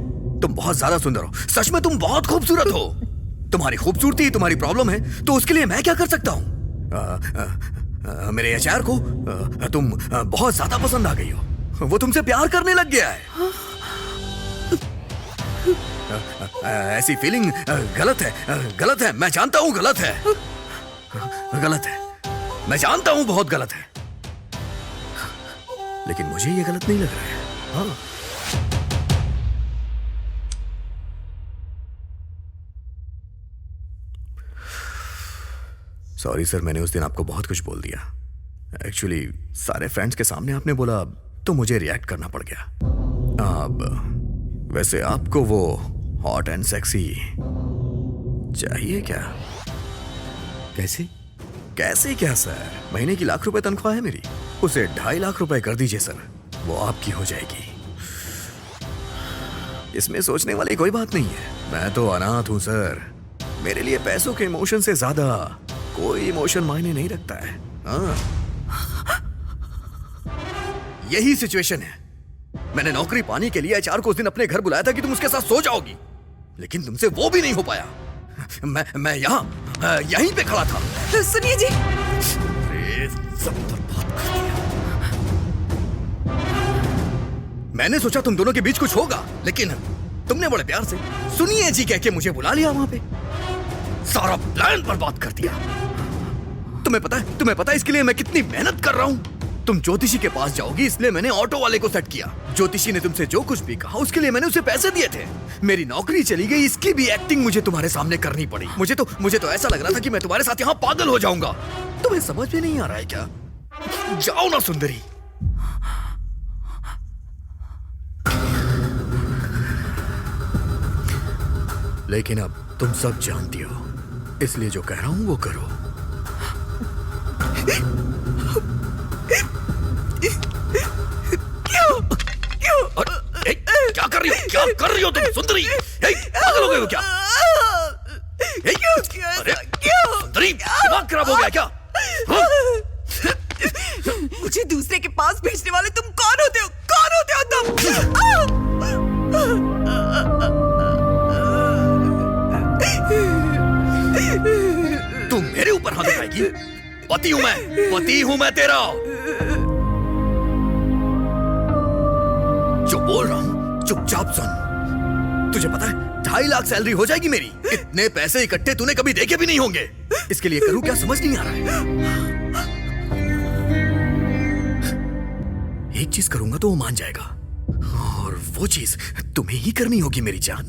तुम बहुत ज्यादा सुंदर हो, सच में तुम बहुत खूबसूरत हो। तुम्हारी खूबसूरती तुम्हारी प्रॉब्लम है, तो उसके लिए मैं क्या कर सकता हूं? मेरे एचआर को तुम बहुत ज्यादा पसंद आ गई हो, वो तुमसे प्यार करने लग गया है। ऐसी फीलिंग गलत है, मैं जानता हूं गलत है, मैं जानता हूं बहुत गलत है, लेकिन मुझे ये गलत नहीं लग रहा है। हाँ। सॉरी सर, मैंने उस दिन आपको बहुत कुछ बोल दिया। एक्चुअली सारे फ्रेंड्स के सामने आपने बोला तो मुझे रिएक्ट करना पड़ गया। अब वैसे आपको वो हॉट एंड सेक्सी चाहिए क्या? कैसे क्या सर? महीने की ₹1,00,000 तनख्वाह है मेरी, उसे ₹2.5 लाख कर दीजिए सर, वो आपकी हो जाएगी। इसमें सोचने वाली कोई बात नहीं है, मैं तो अनाथ हूं सर। मेरे लिए पैसों के इमोशन से ज्यादा कोई इमोशन मायने नहीं रखता है। हाँ। यही सिचुएशन है। मैंने नौकरी पाने के लिए एचआर को उस दिन अपने घर बुलाया था कि तुम उसके साथ सो जाओगी, लेकिन तुमसे वो भी नहीं हो पाया। मैं यहीं पे खड़ा था। सुनिए जी, सब बर्बाद कर दिया। मैंने सोचा तुम दोनों के बीच कुछ होगा, लेकिन तुमने बड़े प्यार से सुनिए जी कह के मुझे बुला लिया वहां पे, सारा प्लान बर्बाद कर दिया। तुम्हें पता है इसके लिए मैं कितनी मेहनत कर रहा हूं? तुम ज्योतिषी के पास जाओगी इसलिए मैंने ऑटो वाले को सेट किया। ज्योतिषी ने तुमसे जो कुछ भी कहा उसके लिए मैंने उसे पैसे दिए थे। मेरी नौकरी चली गई, इसकी भी एक्टिंग मुझे तुम्हारे सामने करनी पड़ी। मुझे तो ऐसा लग रहा था कि मैं तुम्हारे साथ यहाँ पागल हो जाऊंगा। तुम्हें समझ में नहीं आ रहा है क्या? जाओ ना सुंदरी। लेकिन अब तुम सब जानती हो, इसलिए जो कह रहा हूं वो करो। क्या कर रही हो तुम सुंदरी? पागल हो गए हो क्या? अरे सुंदरी, दिमाग खराब हो गया क्या? मुझे दूसरे के पास भेजने वाले तुम कौन होते हो? कौन होते हो तुम मेरे ऊपर हाथ उठाएगी? पति हूं मैं तेरा। जो बोल रहा हूं चुपचाप सुन। तुझे पता है 2.5 लाख सैलरी हो जाएगी मेरी। इतने पैसे इकट्ठे तूने कभी देखे भी नहीं होंगे। इसके लिए करूं क्या समझ नहीं आ रहा है। एक चीज करूंगा तो वो मान जाएगा, और वो चीज तुम्हें ही करनी होगी मेरी जान।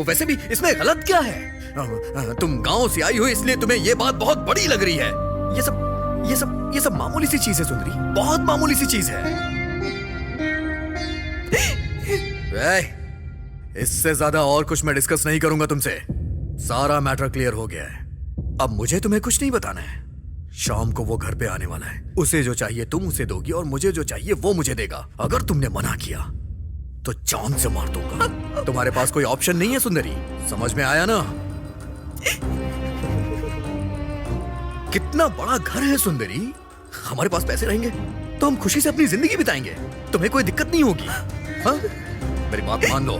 वैसे भी इसमें गलत क्या है? तुम गांव से आई हो इसलिए तुम्हें यह बात बहुत बड़ी लग रही है। ये सब मामूली सी चीज है सुंदरी, बहुत मामूली सी चीज है। इससे ज्यादा और कुछ मैं डिस्कस नहीं करूंगा तुमसे। सारा मैटर क्लियर हो गया है। अब मुझे तुम्हें कुछ नहीं बताना है। शाम को वो घर पे आने वाला है। उसे जो चाहिए तुम उसे दोगी और मुझे जो चाहिए वो मुझे देगा। अगर तुमने मना किया तो जान से मार दूंगा। तुम्हारे पास कोई ऑप्शन नहीं है सुंदरी, समझ में आया ना? कितना बड़ा घर है सुंदरी। हमारे पास पैसे रहेंगे तो हम खुशी से अपनी जिंदगी बिताएंगे। तुम्हें कोई दिक्कत नहीं होगी। हाँ? मेरी बात मान लो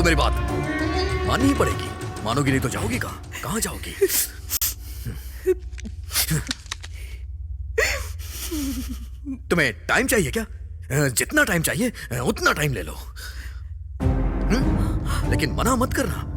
मेरी बात माननी ही पड़ेगी। मानोगी नहीं तो जाओगी कहाँ जाओगी? तुम्हें टाइम चाहिए क्या? जितना टाइम चाहिए उतना टाइम ले लो, लेकिन मना मत करना।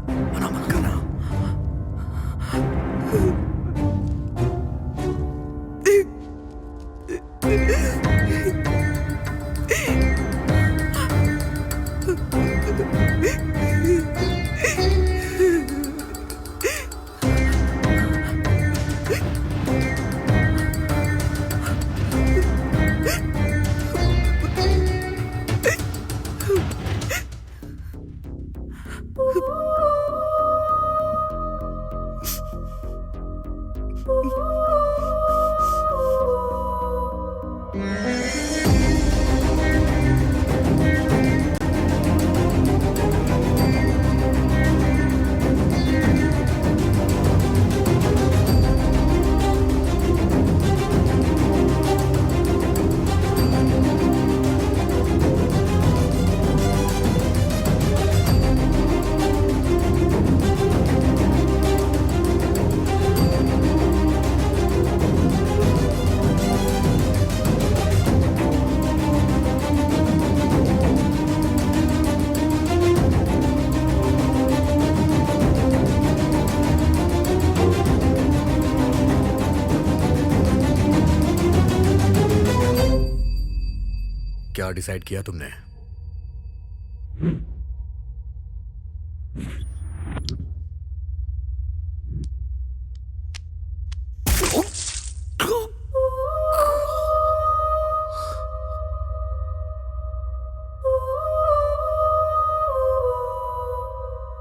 क्या डिसाइड किया तुमने?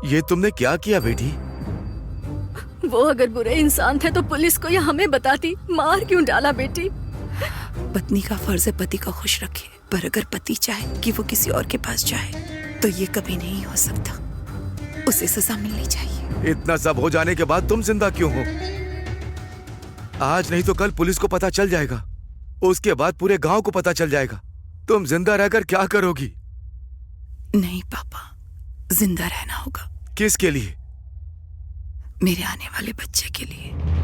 ये तुमने क्या किया बेटी? वो अगर बुरे इंसान थे तो पुलिस को या हमें बताती। मार क्यों डाला बेटी? पत्नी का फर्ज है पति को खुश रखे, पर अगर पति चाहे कि वो किसी और के पास जाए तो ये कभी नहीं हो सकता। उसे सजा मिलनी चाहिए। इतना सब हो जाने के बाद तुम जिंदा क्यों हो? आज नहीं तो कल पुलिस को पता चल जाएगा, उसके बाद पूरे गांव को पता चल जाएगा। तुम जिंदा रहकर क्या करोगी? नहीं पापा, जिंदा रहना होगा। किसके लिए? मेरे आने वाले बच्चे के लिए।